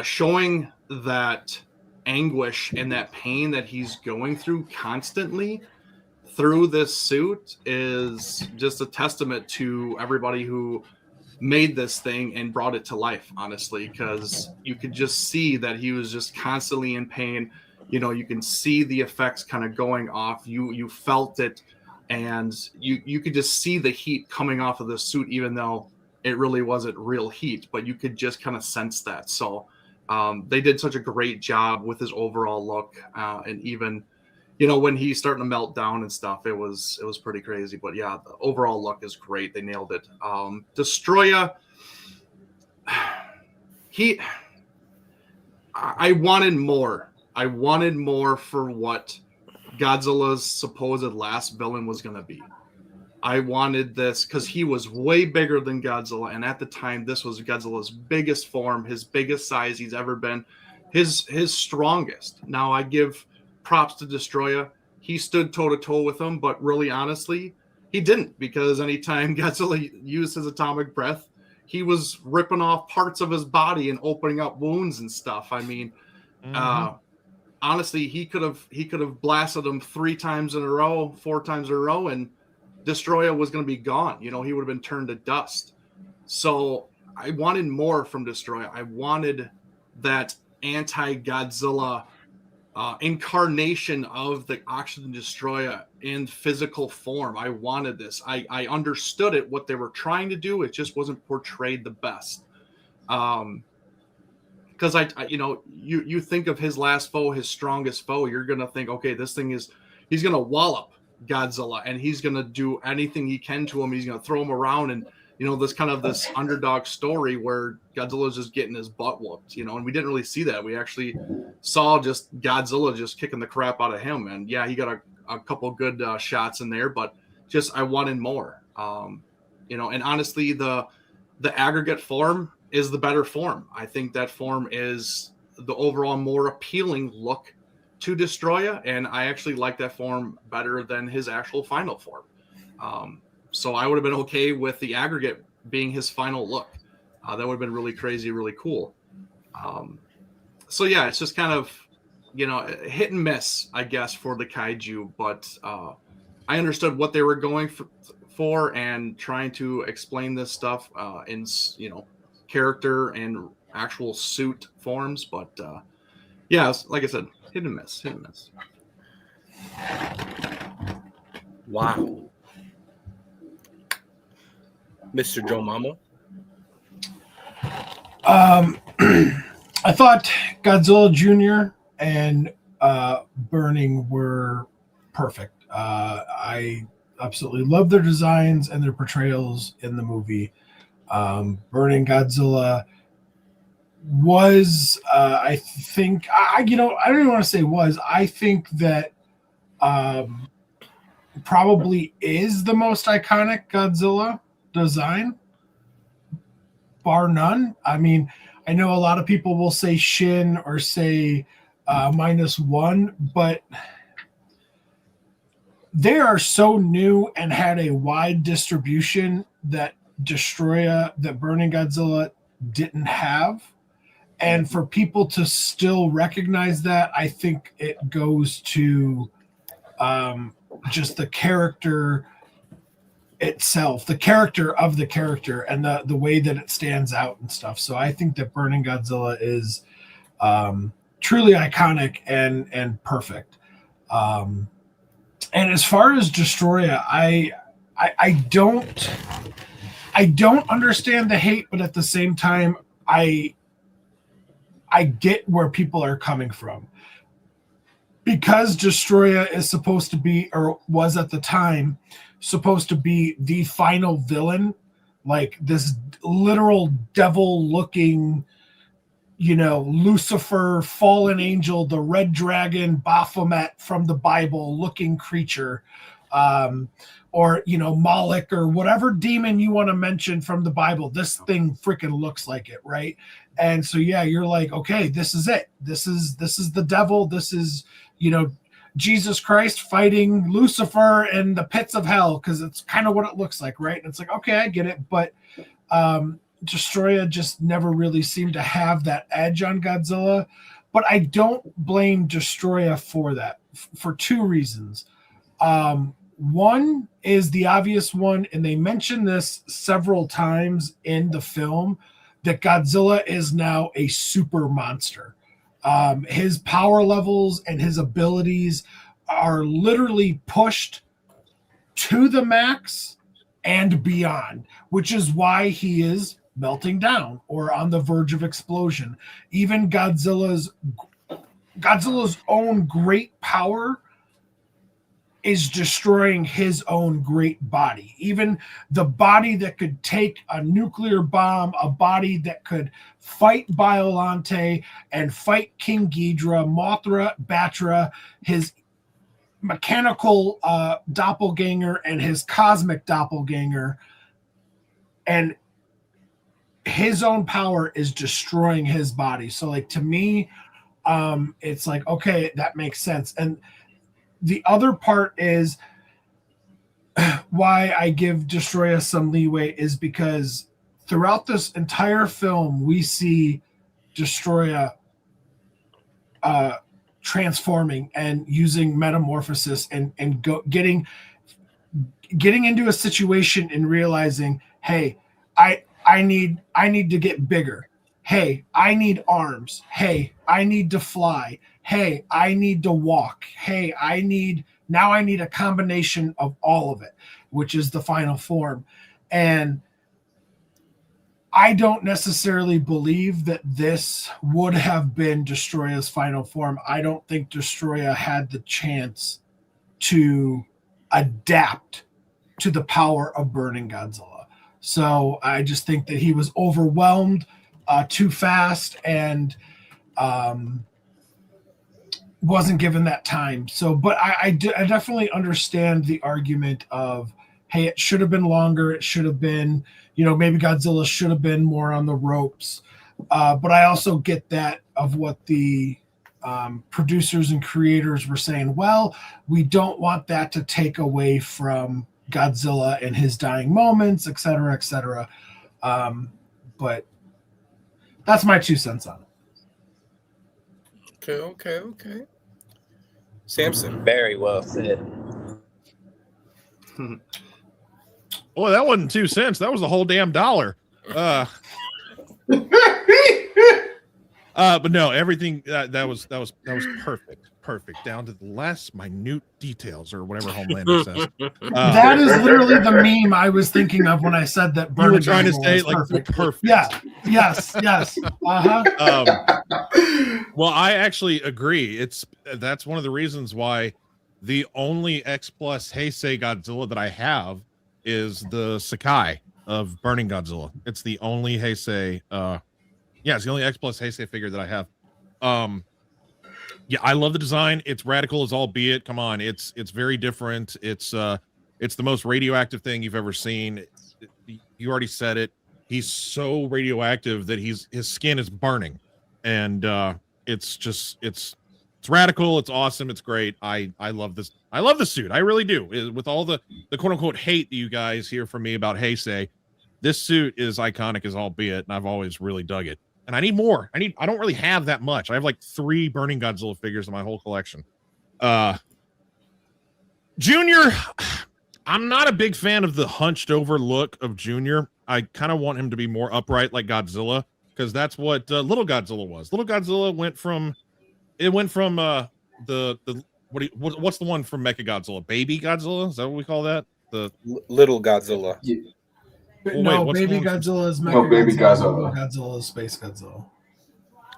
showing that anguish and that pain that he's going through constantly through this suit is just a testament to everybody who made this thing and brought it to life, honestly, because you could just see that he was just constantly in pain. You can see the effects kind of going off. You felt it, and you could just see the heat coming off of the suit, even though it really wasn't real heat, but you could just kind of sense that. So they did such a great job with his overall look, and even when he's starting to melt down and stuff, it was pretty crazy. But yeah, the overall look is great. They nailed it. Destroyer, I wanted more. I wanted more for what Godzilla's supposed last villain was going to be. I wanted this because he was way bigger than Godzilla, and at the time, this was Godzilla's biggest form, his biggest size he's ever been, his strongest. Now, I give props to Destroyer. He stood toe-to-toe with him, but really, honestly, he didn't, because anytime Godzilla used his atomic breath, he was ripping off parts of his body and opening up wounds and stuff. I mean, honestly, he could have blasted him 4 times in a row, and Destroyer was going to be gone. He would have been turned to dust. So I wanted more from Destroyer. I wanted that anti-Godzilla incarnation of the Oxygen Destroyer in physical form. I wanted this. I understood it, what they were trying to do. It just wasn't portrayed the best. Because you think of his last foe, his strongest foe, you're gonna think, okay, he's gonna wallop Godzilla, and he's gonna do anything he can to him. He's gonna throw him around, and this kind of this underdog story where Godzilla's just getting his butt whooped, and we didn't really see that. We actually saw just Godzilla just kicking the crap out of him, and yeah, he got a couple good shots in there, but just I wanted more, and honestly, the aggregate form, is the better form. I think that form is the overall more appealing look to Destroya, and I actually like that form better than his actual final form. So I would have been okay with the aggregate being his final look. That would have been really crazy, really cool. So yeah, it's just kind of, hit and miss, I guess, for the kaiju, but I understood what they were going for and trying to explain this stuff in, character and actual suit forms. But yeah, like I said, hit and miss. Wow. Mr. Joe Mama? I thought Godzilla Jr. and Burning were perfect. I absolutely love their designs and their portrayals in the movie. Burning Godzilla was, I think, I don't even want to say was. I think that probably is the most iconic Godzilla design, bar none. I mean, I know a lot of people will say Shin or say -1, but they are so new and had a wide distribution that Burning Godzilla didn't have. And for people to still recognize that, I think it goes to just the character itself, the character of the character, and the way that it stands out and stuff. So I think that Burning Godzilla is truly iconic and perfect. And as far as Destroya, I don't understand the hate, but at the same time, I get where people are coming from. Because Destroya is supposed to be, or was at the time, supposed to be the final villain, like this literal devil-looking, Lucifer, fallen angel, the red dragon, Baphomet from the Bible-looking creature, or Moloch, or whatever demon you want to mention from the Bible. This thing freaking looks like it, right? And so yeah, you're like, okay, this is it. This is the devil. This is Jesus Christ fighting Lucifer in the pits of hell, because it's kind of what it looks like, right? And it's like, okay, I get it, but Destroya just never really seemed to have that edge on Godzilla. But I don't blame Destroya for that, for two reasons. One is the obvious one, and they mention this several times in the film, that Godzilla is now a super monster. His power levels and his abilities are literally pushed to the max and beyond, which is why he is melting down or on the verge of explosion. Even Godzilla's own great power is destroying his own great body. Even the body that could take a nuclear bomb, a body that could fight Biollante and fight King Ghidorah, Mothra, Batra, his mechanical doppelganger and his cosmic doppelganger, and his own power is destroying his body. So like, to me, it's like, okay, that makes sense. And the other part is why I give Destroya some leeway is because throughout this entire film, we see Destroya transforming and using metamorphosis and getting into a situation and realizing, hey, I need to get bigger. Hey, I need arms. Hey, I need to fly. Hey, I need to walk. Hey, I need a combination of all of it, which is the final form. And I don't necessarily believe that this would have been Destroya's final form. I don't think Destroya had the chance to adapt to the power of Burning Godzilla. So I just think that he was overwhelmed too fast and wasn't given that time. So, but I definitely understand the argument of, hey, it should have been longer. It should have been, maybe Godzilla should have been more on the ropes. But I also get that of what the producers and creators were saying. Well, we don't want that to take away from Godzilla and his dying moments, et cetera, et cetera. But that's my 2 cents on it. Okay. Samson. Very well said. Boy, that wasn't 2 cents. That was a whole damn dollar. But no, everything that was perfect down to the last minute details or whatever Homelander says. That is literally the meme I was thinking of when I said that. You were trying to say like perfect. Yeah. Yes. Well, I actually agree. That's one of the reasons why the only X Plus Heisei Godzilla that I have is the Sakai of Burning Godzilla. It's the only Heisei. It's the only X Plus Heisei figure that I have. Yeah, I love the design. It's radical as all be it. Come on, it's very different. It's the most radioactive thing you've ever seen. You already said it. He's so radioactive that his skin is burning, and it's radical. It's awesome. It's great. I love this. I love the suit. I really do. With all the quote unquote hate that you guys hear from me about Heisei, this suit is iconic as all be it, and I've always really dug it. And I need more. I don't really have that much. I have like 3 Burning Godzilla figures in my whole collection. Junior, I'm not a big fan of the hunched over look of Junior. I kind of want him to be more upright like Godzilla, because that's what Little Godzilla was. Little Godzilla went from what's the one from Mechagodzilla? Baby Godzilla? Is that what we call that? The Little Godzilla. Yeah. No, Baby Godzilla is No, Baby Godzilla. Godzilla is Space Godzilla.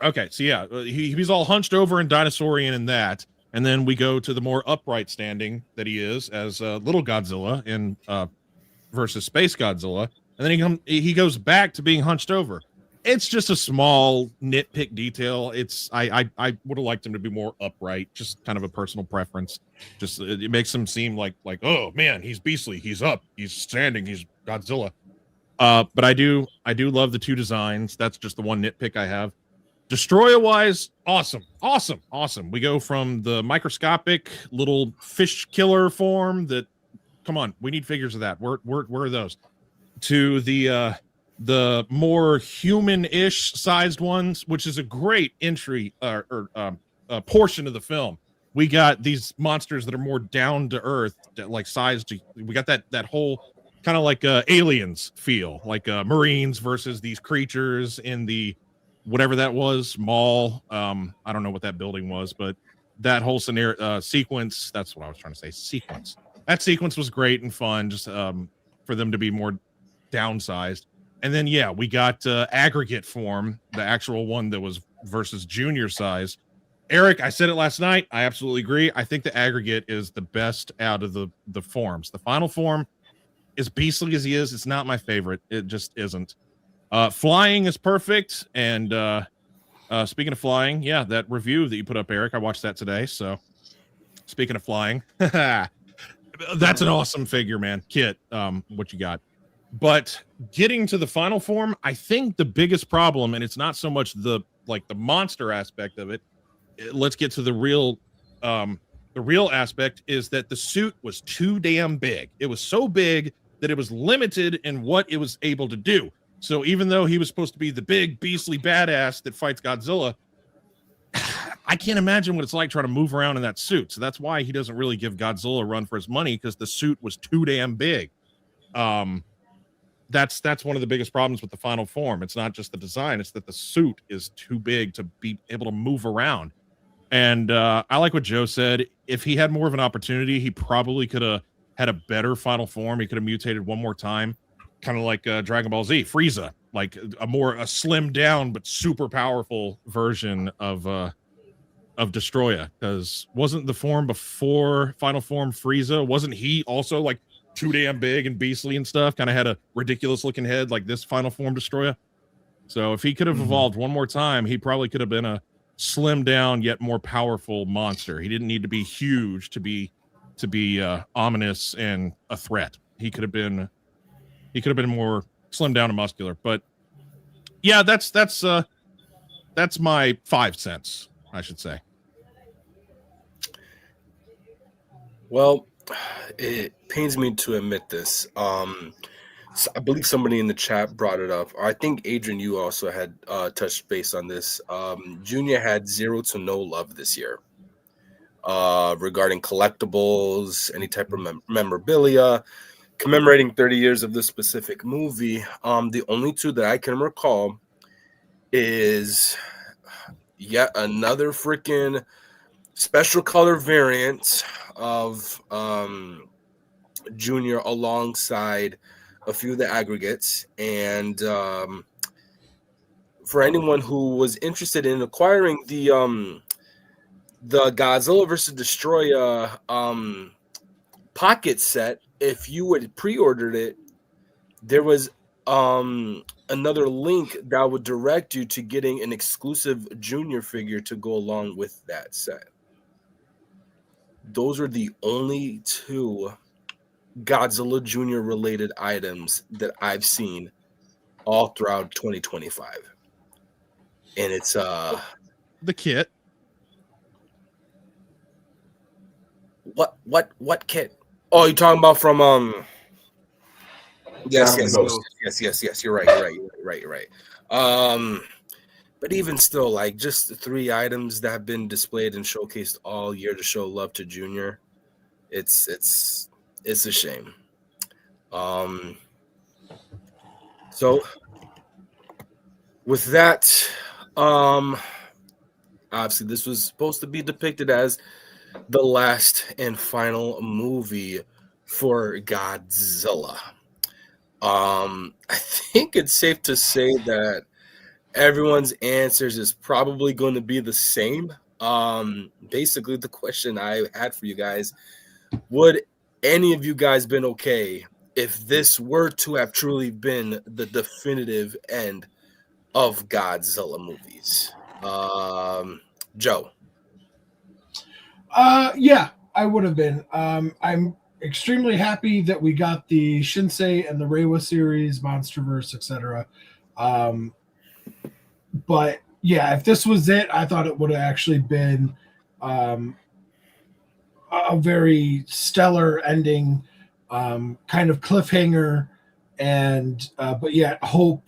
Okay, so yeah, he's all hunched over and dinosaurian in that, and then we go to the more upright standing that he is as Little Godzilla in versus Space Godzilla, and then he goes back to being hunched over. It's just a small nitpick detail. I would have liked him to be more upright, just kind of a personal preference. Just it makes him seem like oh man, he's beastly, he's up, he's standing, he's Godzilla. But I do love the 2 designs. That's just the one nitpick I have. Destroyer wise, awesome. We go from the microscopic little fish killer form that, come on, we need figures of that. Where are those? To the more human-ish sized ones, which is a great entry or portion of the film. We got these monsters that are more down to earth, like sized. We got that whole kind of like aliens feel, like Marines versus these creatures in the whatever that was, mall. I don't know what that building was, but that whole scenario sequence, that's what I was trying to say. Sequence. That sequence was great and fun, just for them to be more downsized. And then yeah, we got aggregate form, the actual one that was versus junior size. Eric, I said it last night. I absolutely agree. I think the aggregate is the best out of the forms. The final form, as beastly as he is, it's not my favorite. It just isn't. Flying is perfect. And speaking of flying, yeah, that review that you put up, Eric, I watched that today. So speaking of flying, that's an awesome figure, man. Kit, what you got? But getting to the final form, I think the biggest problem, and it's not so much the monster aspect of it. Let's get to the real aspect, is that the suit was too damn big. It was so big that it was limited in what it was able to do. So even though he was supposed to be the big beastly badass that fights Godzilla, I can't imagine what it's like trying to move around in that suit. So that's why he doesn't really give Godzilla a run for his money, because the suit was too damn big. That's one of the biggest problems with the final form. It's not just the design, it's that the suit is too big to be able to move around. And I like what Joe said. If he had more of an opportunity, he probably could have had a better final form. He could have mutated one more time, kind of like Dragon Ball Z, Frieza, like a slimmed down but super powerful version of Destroya. Because wasn't the form before final form Frieza, wasn't he also like too damn big and beastly and stuff? Kind of had a ridiculous looking head like this final form Destroya. So if he could have evolved one more time, he probably could have been a slimmed down yet more powerful monster. He didn't need to be huge to be ominous and a threat. He could have been more slim down and muscular. But yeah, that's my 5 cents, I should say. Well, it pains me to admit this. So I believe somebody in the chat brought it up. I think Adrian, you also had touched base on this. Junior had 0 to no love this year regarding collectibles, any type of memorabilia, commemorating 30 years of this specific movie. The only 2 that I can recall is yet another freaking special color variant of Junior alongside a few of the aggregates. And for anyone who was interested in acquiring the Godzilla vs. Destroyah pocket set, if you would pre-ordered it, there was another link that would direct you to getting an exclusive Junior figure to go along with that set. Those are the only 2 Godzilla Junior related items that I've seen all throughout 2025. And it's the kit. What kit? Oh, you're talking about from yes, you're right. But even still, like, just the 3 items that have been displayed and showcased all year to show love to Junior, it's a shame. So with that, obviously this was supposed to be depicted as the last and final movie for Godzilla. I think it's safe to say that everyone's answers is probably going to be the same. Basically, the question I had for you guys: would any of you guys been okay if this were to have truly been the definitive end of Godzilla movies? Joe. Yeah, I would have been. I'm extremely happy that we got the Shinsei and the Reiwa series, Monsterverse, etc. But yeah, if this was it, I thought it would have actually been a very stellar ending, kind of cliffhanger, and but yet hope,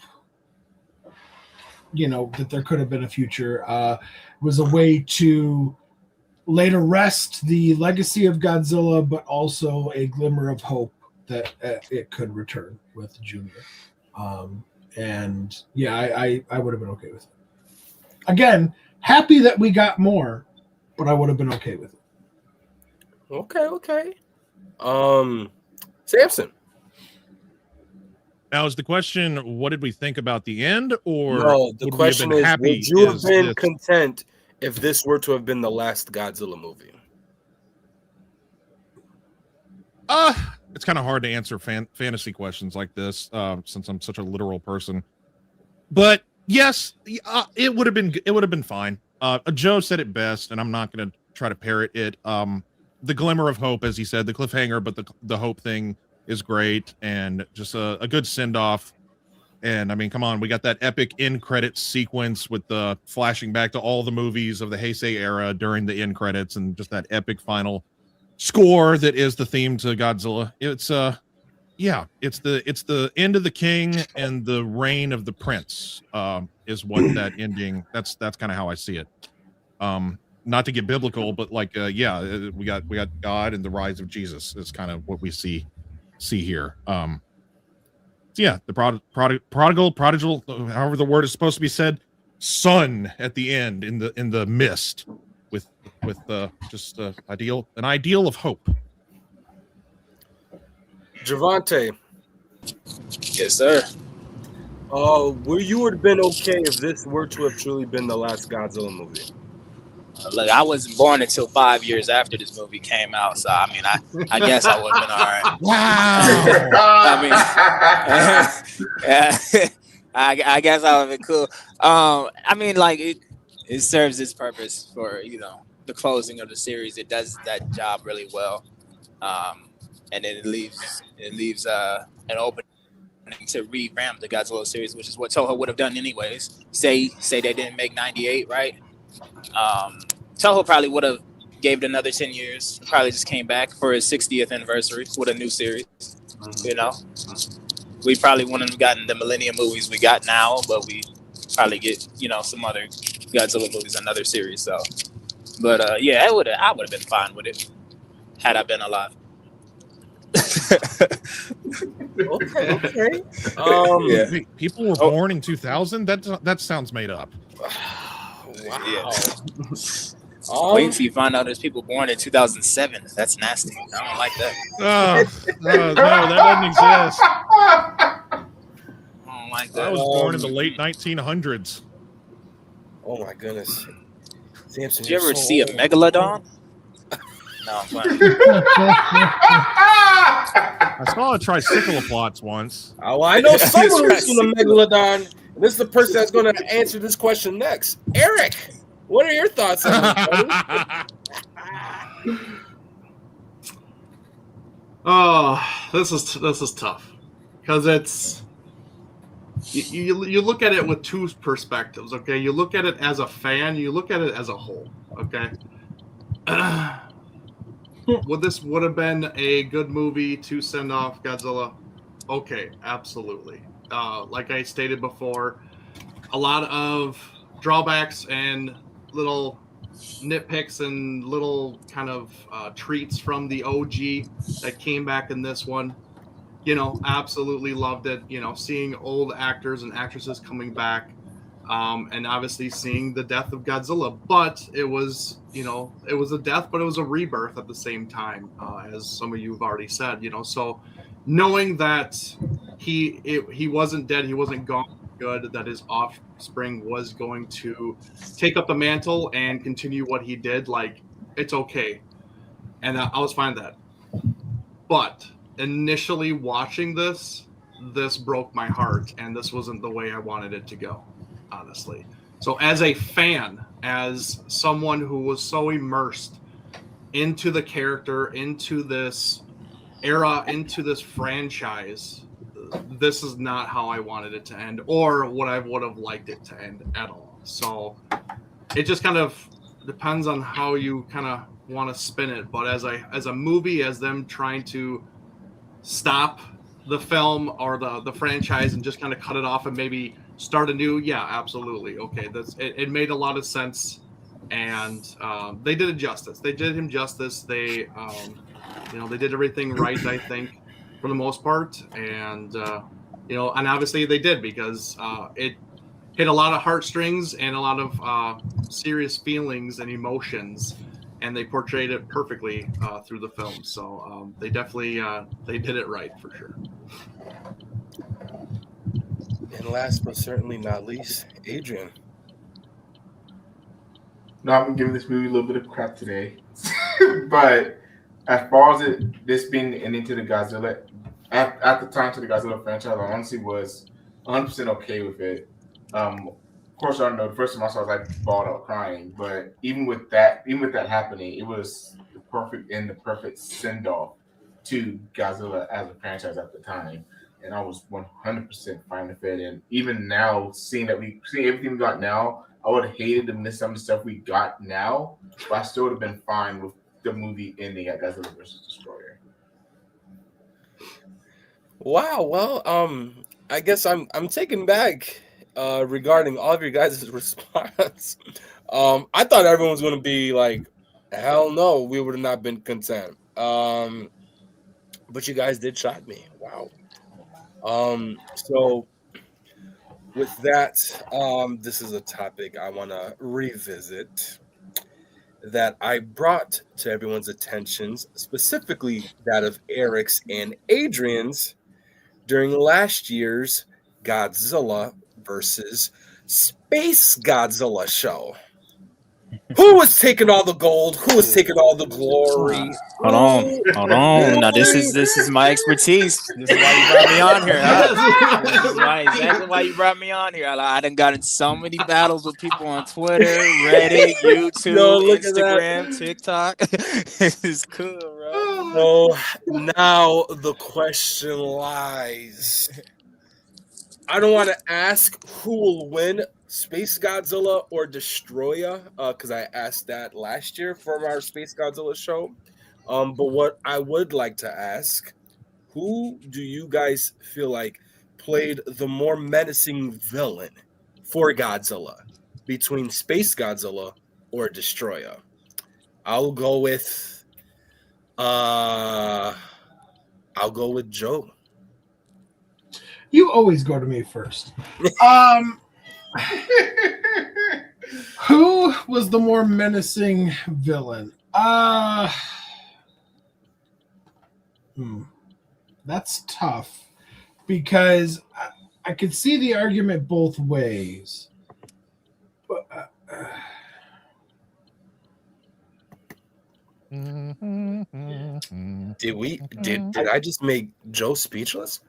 that there could have been a future. Was a way to lay to rest the legacy of Godzilla, but also a glimmer of hope that it could return with Junior. And yeah, I would have been okay with it. Again, happy that we got more, but I would have been okay with it. Okay. Samson. Now, is the question, what did we think about the end? Or no, the question is, happy? Would you have been content if this were to have been the last Godzilla movie? It's kind of hard to answer fantasy questions like this, since I'm such a literal person. But yes, it would have been fine. Joe said it best, and I'm not going to try to parrot it. The glimmer of hope, as he said, the cliffhanger, but the hope thing is great, and just a good send off. And I mean, come on, we got that epic end credits sequence with the flashing back to all the movies of the Heisei era during the end credits, and just that epic final score that is the theme to Godzilla. It's it's the end of the king and the reign of the prince, is what that ending. That's kind of how I see it. Not to get biblical, but like we got God and the rise of Jesus is kind of what we see here. So yeah, the prodigal, however the word is supposed to be said, son at the end in the mist with just an ideal of hope. Javante. Yes, sir. Would you have been okay if this were to have truly been the last Godzilla movie? Look, I wasn't born until 5 years after this movie came out, so I mean, I guess I would have been all right. Wow. I guess I would have been cool. I mean, like it serves its purpose for the closing of the series. It does that job really well, and then it leaves an open. to revamp the Godzilla series, which is what Toho would have done anyways. Say they didn't make 98, right? Toho probably would have gave it another 10 years. Probably just came back for his 60th anniversary with a new series. You know, we probably wouldn't have gotten the Millennium movies we got now, but we probably get, you know, some other Godzilla movies, another series. So, but yeah, I would have been fine with it had I been alive. Okay. Yeah. People were born in 2000. That sounds made up. Wow. Yeah. Wait till you find out there's people born in 2007. That's nasty. I don't like that. No, that doesn't exist. I don't like that. I was born in the late 1900s. Oh my goodness. Samson, Did you ever so see a old. megalodon? No, I'm fine. I saw a tricycloplots once. Oh, I know someone who's seen a megalodon. This is the person that's going to answer this question next. Eric, what are your thoughts on this? Oh, this is tough because it's you look at it with two perspectives. Okay, you look at it as a fan, you look at it as a whole. Okay. Would this have been a good movie to send off Godzilla? Okay, absolutely. Like I stated before, a lot of drawbacks and little nitpicks and little kind of treats from the OG that came back in this one. You know, absolutely loved it. You know, seeing old actors and actresses coming back. And obviously seeing the death of Godzilla, but it was, you know, it was a death, but it was a rebirth at the same time, as some of you have already said, you know. So knowing that he wasn't dead, he wasn't gone good, that his offspring was going to take up the mantle and continue what he did, like, it's okay, and I was fine with that. But initially watching this broke my heart, and this wasn't the way I wanted it to go, honestly. So as a fan, as someone who was so immersed into the character, into this era, into this franchise, this is not how I wanted it to end, or what I would have liked it to end at all. So it just kind of depends on how you kind of want to spin it. But as a movie, as them trying to stop the film or the franchise and just kind of cut it off and maybe start anew, yeah, absolutely. Okay, it made a lot of sense, and they did it justice. They did him justice. They you know, they did everything right, I think, for the most part, and you know, and obviously they did, because it hit a lot of heartstrings and a lot of serious feelings and emotions, and they portrayed it perfectly through the film. So they definitely they did it right for sure. And last but certainly not least, Adrian. No, I'm gonna give this movie a little bit of crap today, but as far as this being an ending to the Godzilla, at the time to the Godzilla franchise, I honestly was 100% okay with it. Of course, I don't know. The first time I saw it, I was like bawled out crying. But even with that happening, it was the perfect and the perfect send off to Godzilla as a franchise at the time, and I was 100% fine with it. And even now, seeing everything we got now, I would have hated to miss some of the stuff we got now, but I still would have been fine with the movie ending at Godzilla vs. Destroyer. Wow. Well, I guess I'm taken back regarding all of your guys' response. I thought everyone was going to be like, hell no, we would have not been content. But you guys did shock me. Wow. So with that, this is a topic I want to revisit that I brought to everyone's attentions, specifically that of Eric's and Adrian's, during last year's Godzilla versus Space Godzilla show. Who was taking all the gold? Who was taking all the glory? Hold on. Now this is my expertise. This is why you brought me on here. Huh? This is exactly why you brought me on here. I done got in so many battles with people on Twitter, Reddit, YouTube, Instagram, TikTok. It's cool, bro. So now the question lies: I don't want to ask who will win, Space Godzilla or Destroya, because I asked that last year from our Space Godzilla show. But what I would like to ask, who do you guys feel like played the more menacing villain for Godzilla between Space Godzilla or Destroya? I'll go with Joe. You always go to me first. Who was the more menacing villain? That's tough because I could see the argument both ways. But, Did I just make Joe speechless?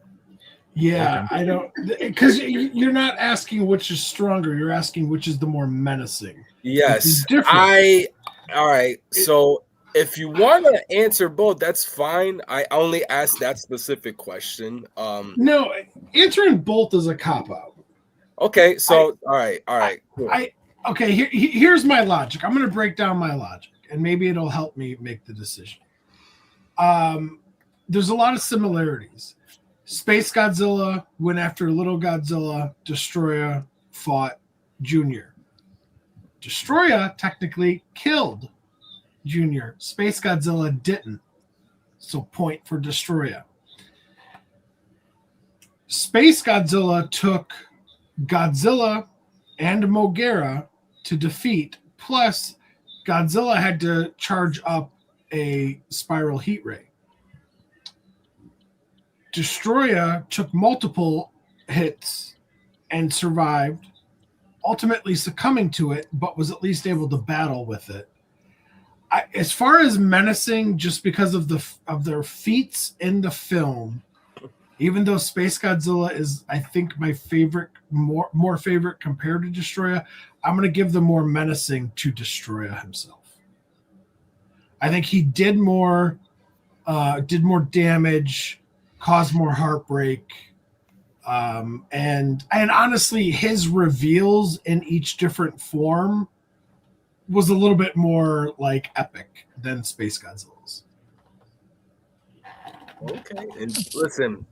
Yeah, I don't, because you're not asking which is stronger. You're asking which is the more menacing. Yes, different. All right. So if you want to answer both, that's fine. I only asked that specific question. No, answering both is a cop out. Okay. So all right. Cool. Okay. Here's my logic. I'm going to break down my logic, and maybe it'll help me make the decision. There's a lot of similarities. Space Godzilla went after Little Godzilla. Destroya fought Junior. Destroya technically killed Junior. Space Godzilla didn't. So point for Destroya. Space Godzilla took Godzilla and Mogera to defeat. Plus, Godzilla had to charge up a spiral heat ray. Destroya took multiple hits and survived, ultimately succumbing to it, but was at least able to battle with it. As far as menacing, just because of their feats in the film, even though Space Godzilla is, I think, my favorite, more favorite compared to Destroya, I'm going to give the more menacing to Destroya himself. I think he did more damage, caused more heartbreak, and honestly, his reveals in each different form was a little bit more like epic than Space Godzilla's. Okay, and listen,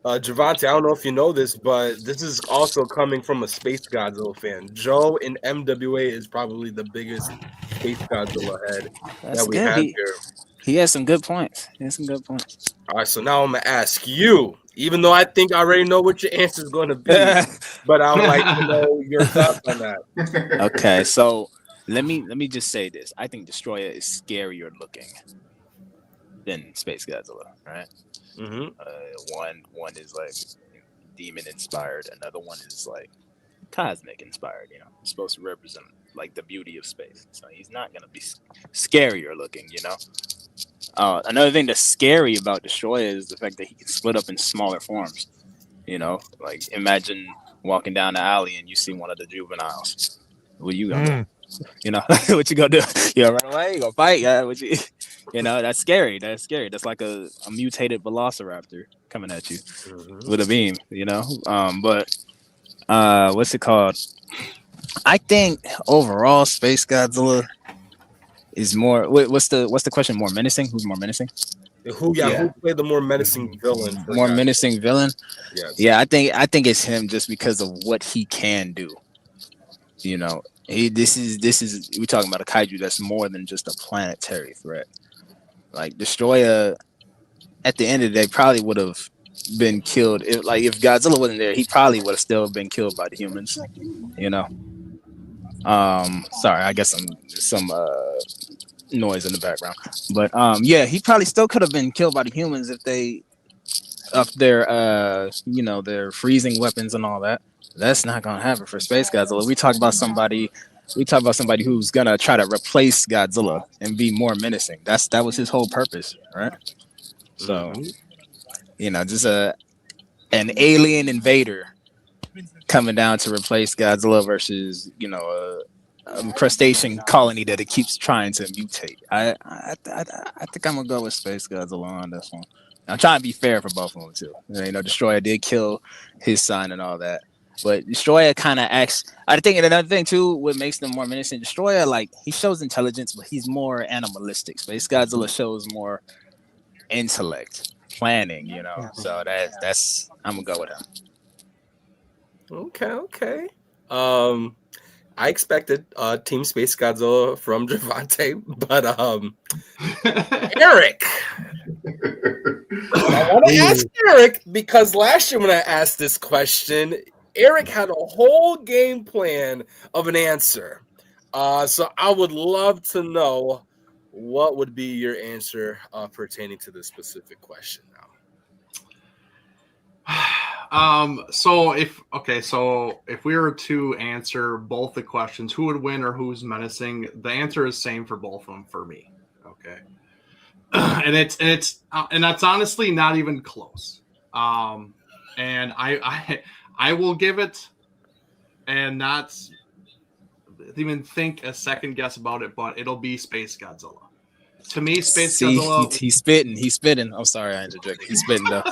Javante, I don't know if you know this, but this is also coming from a Space Godzilla fan. Joe in MWA is probably the biggest Space Godzilla head that we have here. He has some good points. All right, so now I'm gonna ask you, even though I think I already know what your answer is going to be, but I would like to know your thoughts on that. Okay, so let me just say this. I think Destroya is scarier looking than Space Godzilla, right? Mm-hmm. One is like demon inspired. Another one is like cosmic inspired. It's supposed to represent like the beauty of space. So he's not gonna be scarier looking. Another thing that's scary about Destroya is the fact that he can split up in smaller forms. Like imagine walking down the alley and you see one of the juveniles. What are you gonna do? What you gonna do? You gonna run away? You gonna fight? Yeah, that's scary. That's scary. That's like a mutated velociraptor coming at you with a beam. But what's it called? I think overall, Space Godzilla is more. What's the question? More menacing? Who's more menacing? Who played the more menacing villain? Menacing villain? Yes. Yeah, I think it's him just because of what he can do. This is we're talking about a kaiju that's more than just a planetary threat. Like Destroya, at the end of the day, probably would have been killed. If Godzilla wasn't there, he probably would have still been killed by the humans. Sorry, I guess some noise in the background, but yeah, he probably still could have been killed by the humans if they up their their freezing weapons and all that. That's not gonna happen for Space Godzilla. We talk about somebody who's gonna try to replace Godzilla and be more menacing. That was his whole purpose, right? So just an alien invader coming down to replace Godzilla versus a crustacean colony that it keeps trying to mutate. I think I'm gonna go with Space Godzilla on this one. I'm trying to be fair for both of them too. You know, Destroyer did kill his son and all that, but Destroyer kind of acts. I think another thing too, what makes them more menacing. Destroyer, like, he shows intelligence, but he's more animalistic. Space Godzilla shows more intellect, planning. You know, so that's I'm gonna go with him. Okay. I expected Team Space Godzilla from Javante, but Eric. I want to ask Eric because last year when I asked this question, Eric had a whole game plan of an answer. So I would love to know what would be your answer pertaining to this specific question now. So if we were to answer both the questions, who would win or who's menacing, the answer is same for both of them for me. Okay. And that's honestly not even close. And I will give it and not even think a second guess about it, but it'll be Space Godzilla. To me, Godzilla. He's spitting. I'm sorry, I interjected. He's spitting though.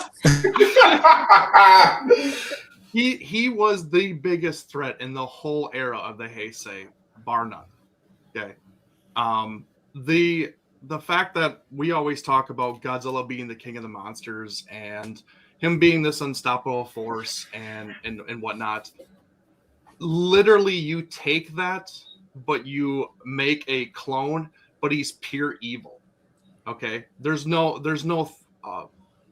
He was the biggest threat in the whole era of the Heisei, bar none. Okay. The fact that we always talk about Godzilla being the king of the monsters and him being this unstoppable force and whatnot. Literally, you take that, but you make a clone, but he's pure evil. Okay, there's no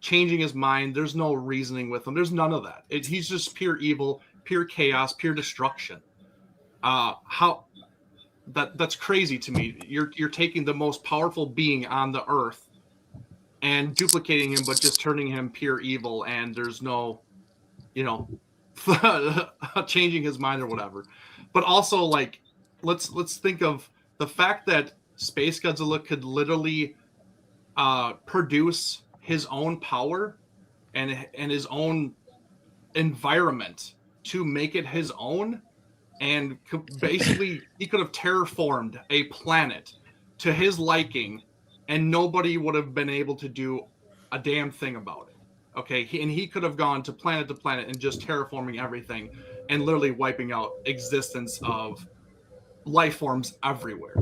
changing his mind. There's no reasoning with him. There's none of that. He's just pure evil, pure chaos, pure destruction. That's crazy to me. You're taking the most powerful being on the earth and duplicating him, but just turning him pure evil, and there's no, changing his mind or whatever. But also, like, let's think of the fact that Space Godzilla could literally produce his own power and his own environment to make it his own, and basically he could have terraformed a planet to his liking, and nobody would have been able to do a damn thing about it. Okay, he could have gone to planet and just terraforming everything and literally wiping out existence of life forms everywhere.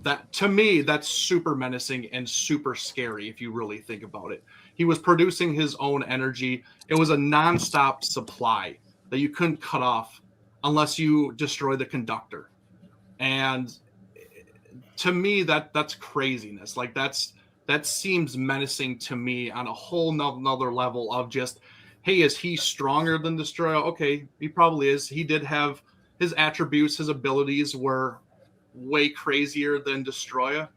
That, to me, that's super menacing and super scary if you really think about it. He was producing his own energy. It was a nonstop supply that you couldn't cut off unless you destroy the conductor. And to me, that's craziness. Like, that seems menacing to me on a whole nother level of just, hey, is he stronger than Destroyer? Okay, he probably is. He did have his attributes, his abilities were way crazier than Destroyer.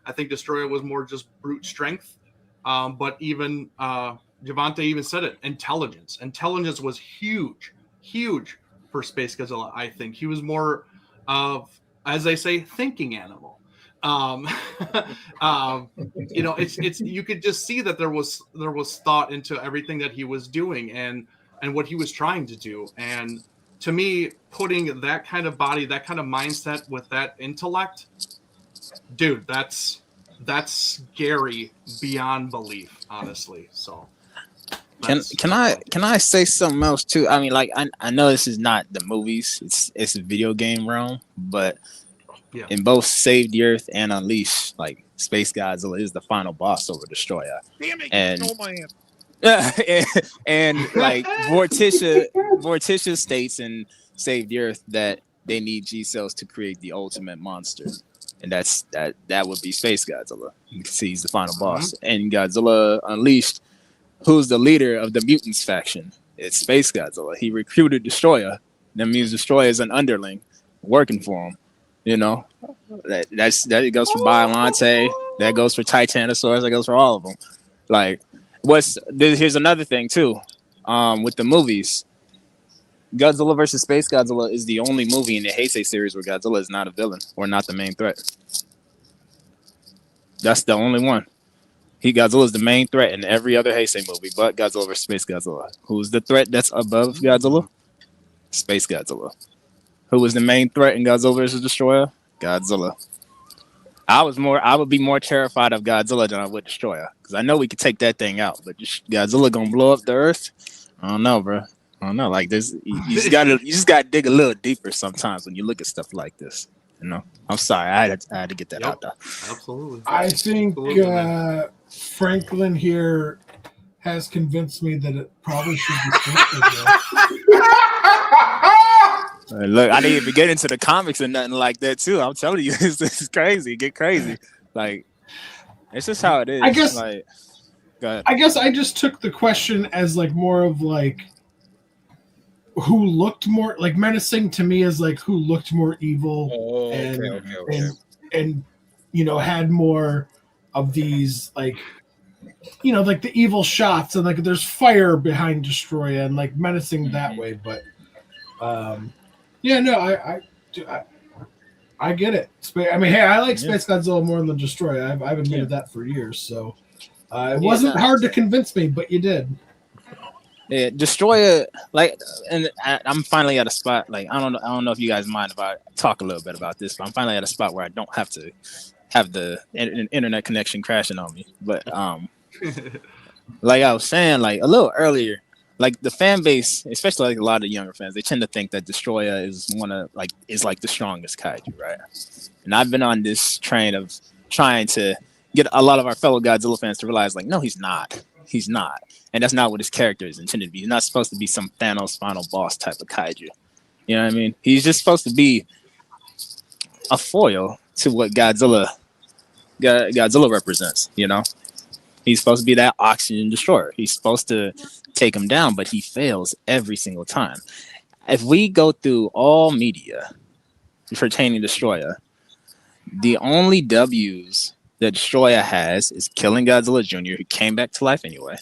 I think Destroyer was more just brute strength. But even Javante even said it, intelligence was huge for Space Godzilla. I think he was more of, as they say, thinking animal. It's you could just see that there was thought into everything that he was doing and what he was trying to do. And to me, putting that kind of body, that kind of mindset with that intellect, dude, that's scary beyond belief, honestly. So can I say something else too? I mean, like, I know this is not the movies, it's a video game realm, but yeah, in both Save the Earth and Unleash, like, Space Godzilla is the final boss over Destroyer. Damn it, and and like Vorticia states in Save the Earth that they need G cells to create the ultimate monster, and that would be Space Godzilla. You can see he's the final boss. And Godzilla Unleashed, who's the leader of the mutants faction, it's Space Godzilla. He recruited Destroyer. That means Destroyer is an underling working for him. That goes for Biollante, that goes for Titanosaurus, that goes for all of them. Like, here's another thing too, with the movies. Godzilla versus Space Godzilla is the only movie in the Heisei series where Godzilla is not a villain or not the main threat. That's the only one. Godzilla is the main threat in every other Heisei movie, but Godzilla versus Space Godzilla. Who's the threat that's above Godzilla? Space Godzilla. Who was the main threat in Godzilla versus Destroyer? Godzilla. I would be more terrified of Godzilla than I would Destroyer, because I know we could take that thing out, but Godzilla gonna blow up the Earth. I don't know, bro. I don't know. Like this, you just gotta dig a little deeper sometimes when you look at stuff like this. You know. I'm sorry, I had to get that out there. Absolutely. I think Franklin here has convinced me that it probably should be. Look, I didn't even get into the comics or nothing like that too. I'm telling you, this is crazy. Get crazy. Like, it's just how it is. I guess. Like, go ahead. I guess I just took the question as like more of like who looked more like menacing to me as like who looked more evil and you know had more of these like you know like the evil shots and like there's fire behind Destroyer and like menacing that way, but yeah, no, I get it. I mean, hey, I like Space Godzilla more than Destroyer. I've admitted that for years, so it wasn't hard to convince me, but you did. Yeah, Destroyer, like, and I'm finally at a spot. Like, I don't know if you guys mind if I talk a little bit about this, but I'm finally at a spot where I don't have to have the internet connection crashing on me. But like I was saying, like a little earlier. Like the fan base, especially like a lot of the younger fans, they tend to think that Destroyer is the strongest kaiju, right? And I've been on this train of trying to get a lot of our fellow Godzilla fans to realize, like, no, he's not. He's not, and that's not what his character is intended to be. He's not supposed to be some Thanos final boss type of kaiju. You know what I mean? He's just supposed to be a foil to what Godzilla represents. You know? He's supposed to be that oxygen destroyer. He's supposed to take him down, but he fails every single time. If we go through all media pertaining to Destroyer, the only W's that Destroyer has is killing Godzilla Jr., who came back to life anyway,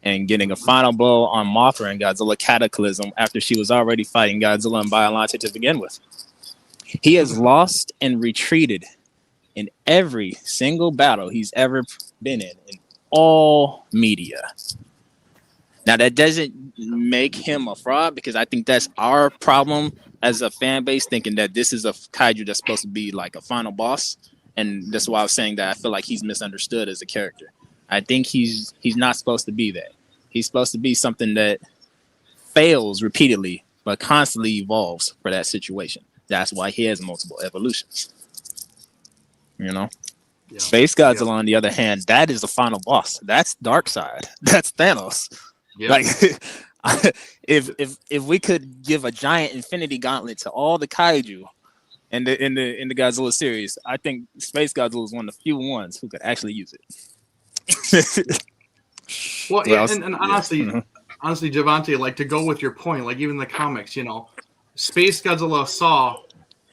and getting a final blow on Mothra and Godzilla Cataclysm after she was already fighting Godzilla and Biollante to begin with. He has lost and retreated in every single battle he's ever been in all media. Now that doesn't make him a fraud, because I think that's our problem as a fan base, thinking that this is a kaiju that's supposed to be like a final boss, and that's why I was saying that I feel like he's misunderstood as a character. I think he's not supposed to be that. He's supposed to be something that fails repeatedly but constantly evolves for that situation. That's why he has multiple evolutions. You know? Yeah. Space Godzilla, on the other hand, that is the final boss. That's Darkseid. That's Thanos. Yeah. Like, if we could give a giant Infinity Gauntlet to all the kaiju in the Godzilla series, I think Space Godzilla is one of the few ones who could actually use it. Well, yeah, and honestly, Javante, like, to go with your point, like even the comics, you know, Space Godzilla saw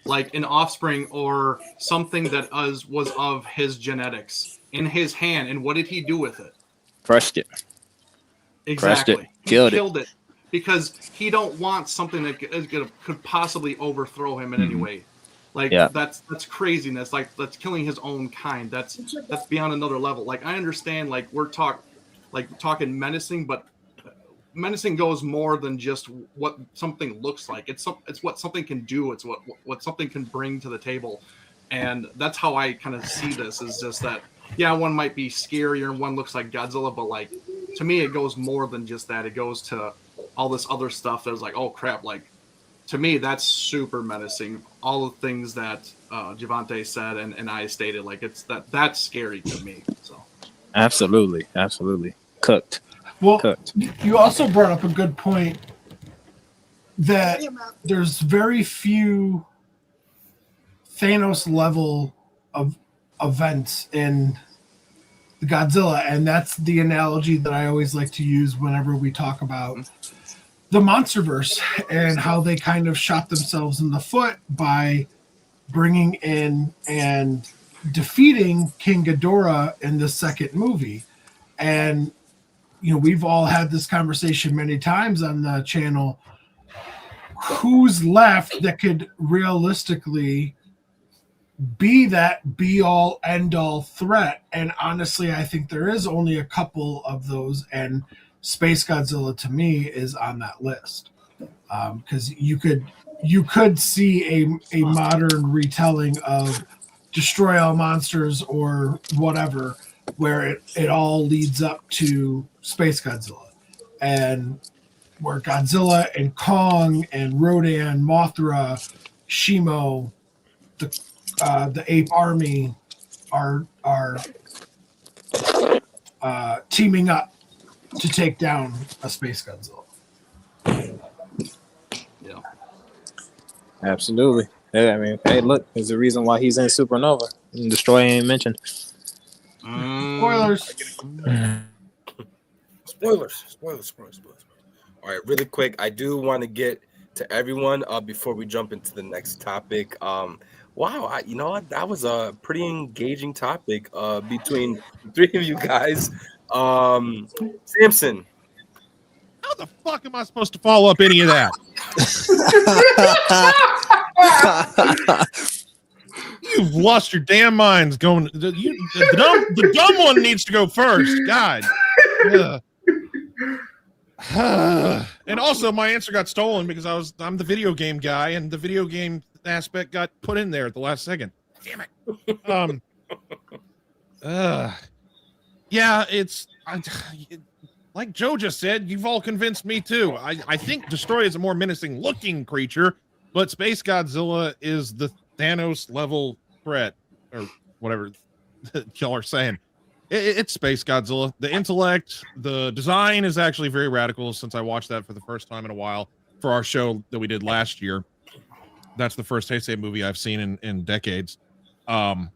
like an offspring or something that was of his genetics in his hand, and what did he do with it? Crushed it. Exactly. Crushed it. Killed it because he don't want something that could possibly overthrow him in any way. Like that's craziness. Like that's killing his own kind. That's beyond another level. Like I understand. Like we're talking menacing, but menacing goes more than just what something looks like. It's what something can do. It's what something can bring to the table, and that's how I kind of see this. Is just that one might be scarier and one looks like Godzilla, but like to me it goes more than just that. It goes to all this other stuff that's like, oh crap, like to me that's super menacing. All the things that Javante said and I stated, like that's scary to me. So absolutely cooked. Well, you also brought up a good point that there's very few Thanos level of events in the Godzilla, and that's the analogy that I always like to use whenever we talk about the Monsterverse and how they kind of shot themselves in the foot by bringing in and defeating King Ghidorah in the second movie. And you know, we've all had this conversation many times on the channel. Who's left that could realistically be that be-all, end-all threat? And honestly, I think there is only a couple of those, and Space Godzilla, to me, is on that list. Because you could see a modern retelling of destroy all monsters or whatever, where it all leads up to Space Godzilla, and where Godzilla and Kong and Rodan, Mothra, Shimo, the ape army are teaming up to take down a Space Godzilla. Yeah. Absolutely. Yeah, I mean, hey, look, there's a reason why he's in Supernova. Destroy ain't mentioned. Spoilers. Spoilers. All right, really quick, I do want to get to everyone before we jump into the next topic. Wow, you know what? That was a pretty engaging topic between the three of you guys. Samson. How the fuck am I supposed to follow up any of that? You've lost your damn minds going. The dumb one needs to go first. God. And also, my answer got stolen because I'm the video game guy, and the video game aspect got put in there at the last second. Damn it. Yeah, it's like Joe just said. You've all convinced me too. I think Destroy is a more menacing looking creature, but Space Godzilla is the Thanos level threat, or whatever y'all are saying. It's Space Godzilla. The intellect, the design is actually very radical since I watched that for the first time in a while for our show that we did last year. That's the first heisei movie I've seen in decades. And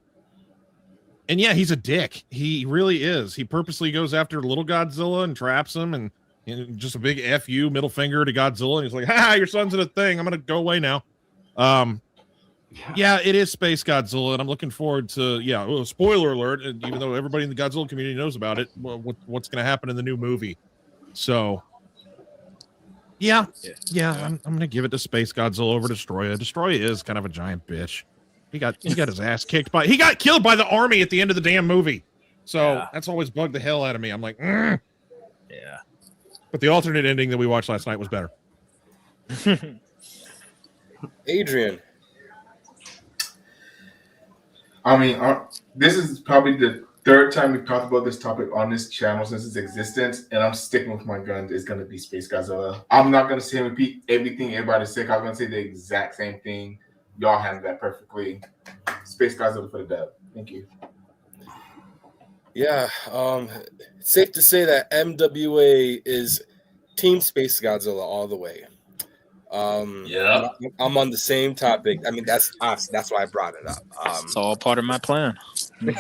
yeah, he's a dick. He really is. He purposely goes after little Godzilla and traps him, and just a big F you, middle finger to Godzilla. And he's like, ha, your son's in a thing. I'm going to go away now. Yeah, it is Space Godzilla, and I'm looking forward to, spoiler alert, even though everybody in the Godzilla community knows about it, what's going to happen in the new movie. So, I'm going to give it to Space Godzilla over Destroyah. Destroyah is kind of a giant bitch. He got his ass kicked he got killed by the army at the end of the damn movie. So that's always bugged the hell out of me. I'm like, Yeah. But the alternate ending that we watched last night was better. Adrian. I mean, this is probably the third time we've talked about this topic on this channel since its existence, and I'm sticking with my guns. It's going to be Space Godzilla. I'm not going to say and repeat everything everybody said. I'm going to say the exact same thing. Y'all handled that perfectly. Space Godzilla for the dub. Thank you. Yeah, safe to say that MWA is Team Space Godzilla all the way. I'm on the same topic. I mean, that's us. That's why I brought it up. It's all part of my plan. Look,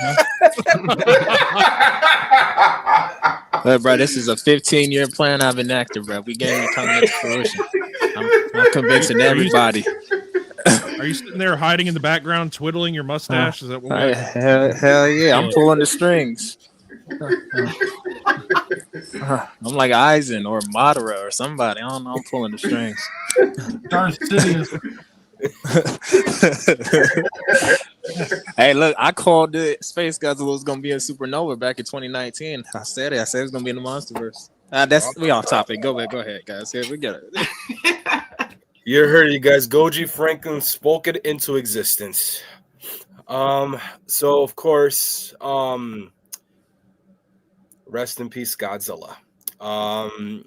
bro, this is a 15-year plan I've enacted, bro. We getting it coming into fruition. I'm convincing everybody. Are you sitting there hiding in the background, twiddling your mustache? Is that what? Hell yeah! I'm pulling the strings. I'm like Eisen or Madara or somebody. I don't know. I'm pulling the strings. Darth Sidious. Hey, look, I called the Space Godzilla was gonna be in Supernova back in 2019. I said it. I said it was gonna be in the MonsterVerse. We off topic. Go ahead, guys. Here we get it. You heard you guys. Goji Franklin spoke it into existence. So of course, rest in peace, Godzilla.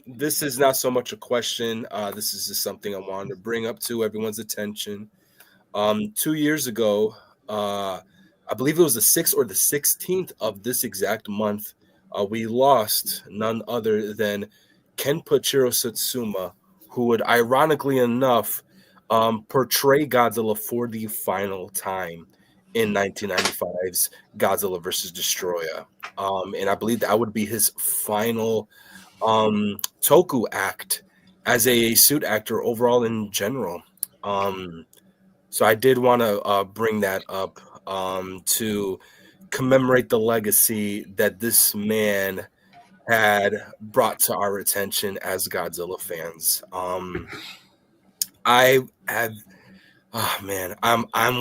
This is not so much a question. This is just something I wanted to bring up to everyone's attention. 2 years ago, I believe it was the 6th or the 16th of this exact month, we lost none other than Kenpachiro Satsuma, who would, ironically enough, portray Godzilla for the final time in 1995's Godzilla vs. Destroyah. And I believe that would be his final toku act as a suit actor overall in general. So I did want to bring that up to commemorate the legacy that this man had brought to our attention as Godzilla fans. I'm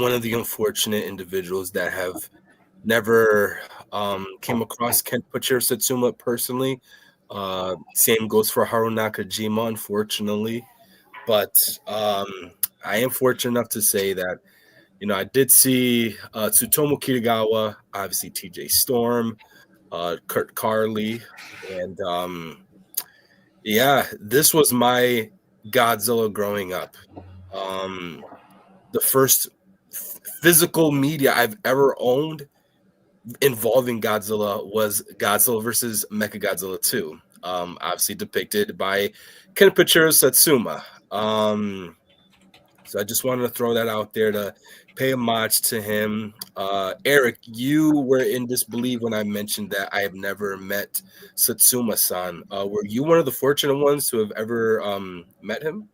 one of the unfortunate individuals that have never came across Kenpachiro Satsuma personally. Same goes for Haru Nakajima, unfortunately. But I am fortunate enough to say that, I did see Tsutomu Kitagawa, obviously TJ Storm, Kurt Carley, and this was my Godzilla growing up. The first physical media I've ever owned involving Godzilla was Godzilla versus Mechagodzilla 2, obviously depicted by Kenpachiro Satsuma. So I just wanted to throw that out there to pay homage to him. Eric, you were in disbelief when I mentioned that I have never met Satsuma-san. Were you one of the fortunate ones to have ever met him?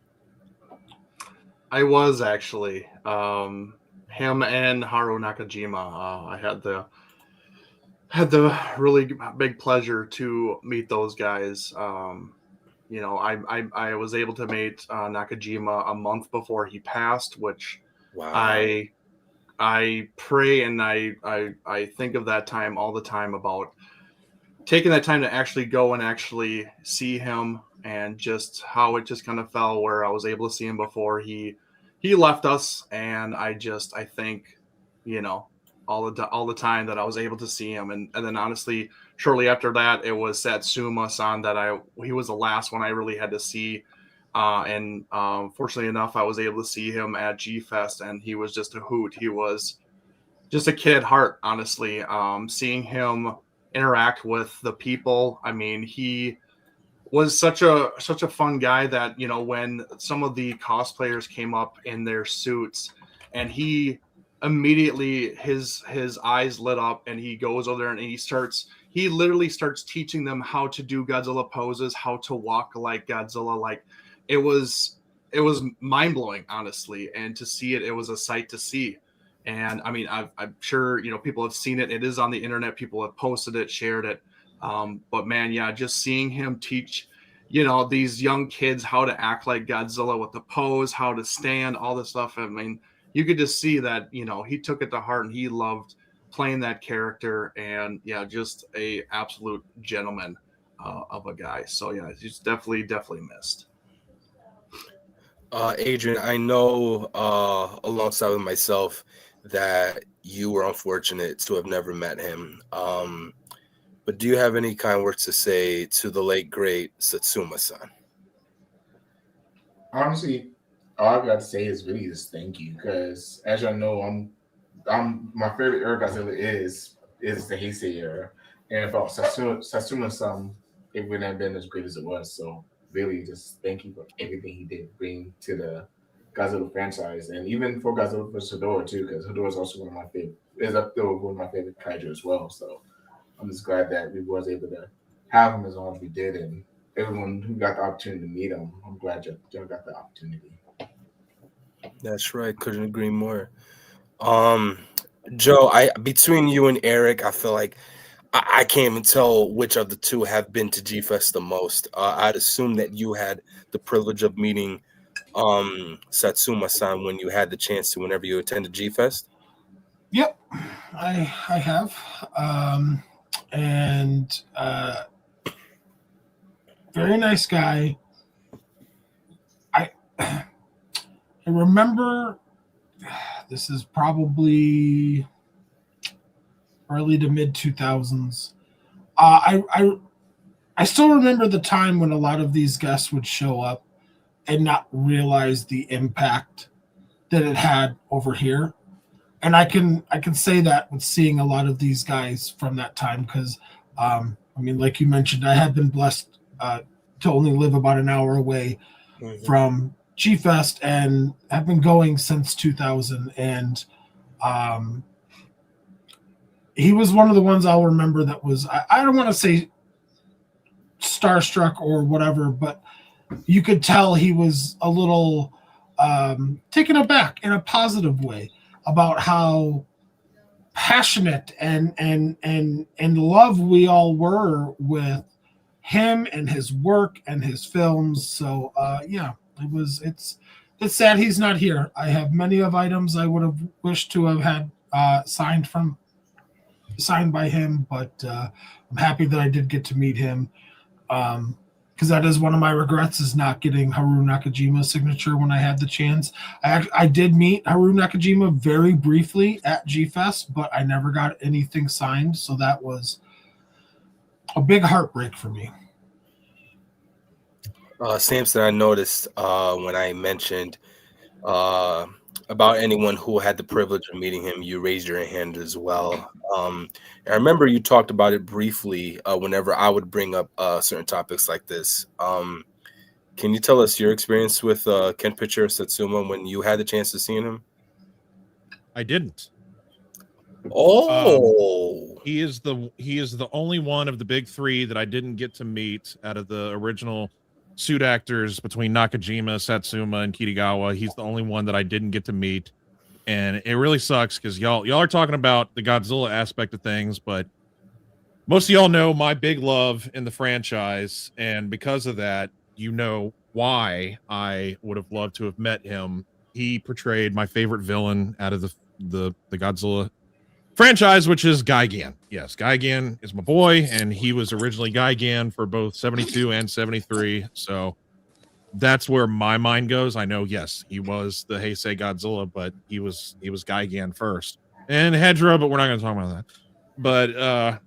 I was actually. Him and Haru Nakajima. I had the really big pleasure to meet those guys. I was able to meet Nakajima a month before he passed, which Wow. I pray and I think of that time all the time about taking that time to actually go and actually see him, and just how it just kind of fell where I was able to see him before he left us. And I think, all the time that I was able to see him. And then honestly, shortly after that, it was Satsuma-san that he was the last one I really had to see. And fortunately enough, I was able to see him at G-Fest, and he was just a hoot. He was just a kid at heart, honestly. Seeing him interact with the people, I mean, he was such a fun guy that, when some of the cosplayers came up in their suits, and he immediately his eyes lit up, and he goes over there and he literally starts teaching them how to do Godzilla poses, how to walk like Godzilla. Like, it was mind-blowing, honestly. And to see it was a sight to see. And I mean, I'm sure people have seen it. It is on the internet. People have posted it, shared it. But man, yeah, just seeing him teach these young kids how to act like Godzilla with the pose, how to stand, all this stuff. I mean, you could just see that, he took it to heart, and he loved playing that character. And yeah, just a absolute gentleman of a guy. So yeah, he's definitely missed. Adrian, I know alongside with myself that you were unfortunate to have never met him. But do you have any kind words to say to the late, great Satsuma-san? Honestly, all I've got to say is really just thank you, because as y'all know, I'm my favorite era Godzilla is the Heisei era, and without Satsuma-san, it wouldn't have been as great as it was. So really, just thank you for everything he did bring to the Godzilla franchise, and even for Godzilla vs. Hedorah too, because Hedorah is also one of my favorite kaiju as well. So I'm just glad that we was able to have him as long as we did, and everyone who got the opportunity to meet him, I'm glad y'all got the opportunity. That's right. Couldn't agree more. Joe, between you and Eric, I feel like I can't even tell which of the two have been to G-Fest the most. I'd assume that you had the privilege of meeting Satsuma-san when you had the chance to, whenever you attended G-Fest. Yep, I have. And very nice guy. I remember, this is probably early to mid 2000s. I still remember the time when a lot of these guests would show up and not realize the impact that it had over here. And I can say that with seeing a lot of these guys from that time, because I mean, like you mentioned, I have been blessed to only live about an hour away from G-Fest, and have been going since 2000. And he was one of the ones I'll remember that was, I don't want to say starstruck or whatever, but you could tell he was a little taken aback in a positive way about how passionate and love we all were with him and his work and his films. So yeah, it's sad he's not here. I have many of items I would have wished to have had signed by him, but I'm happy that I did get to meet him. because that is one of my regrets, is not getting Haru Nakajima's signature when I had the chance. I did meet Haru Nakajima very briefly at G-Fest, but I never got anything signed, so that was a big heartbreak for me. Samson, I noticed when I mentioned about anyone who had the privilege of meeting him, you raised your hand as well. I remember you talked about it briefly whenever I would bring up certain topics like this. Can you tell us your experience with Kenpachiro Satsuma when you had the chance to see him? I didn't. He is the only one of the big three that I didn't get to meet out of the original suit actors between Nakajima, Satsuma, and Kitagawa. He's the only one that I didn't get to meet, and it really sucks because y'all are talking about the Godzilla aspect of things, but most of y'all know my big love in the franchise, and because of that, you know why I would have loved to have met him. He portrayed my favorite villain out of the Godzilla franchise, which is Gigan. Yes, Gigan is my boy, and he was originally Gigan for both 72 and 73. So that's where my mind goes. I know, yes, he was the Heisei Godzilla, but he was Gigan first, and Hedra, but we're not going to talk about that.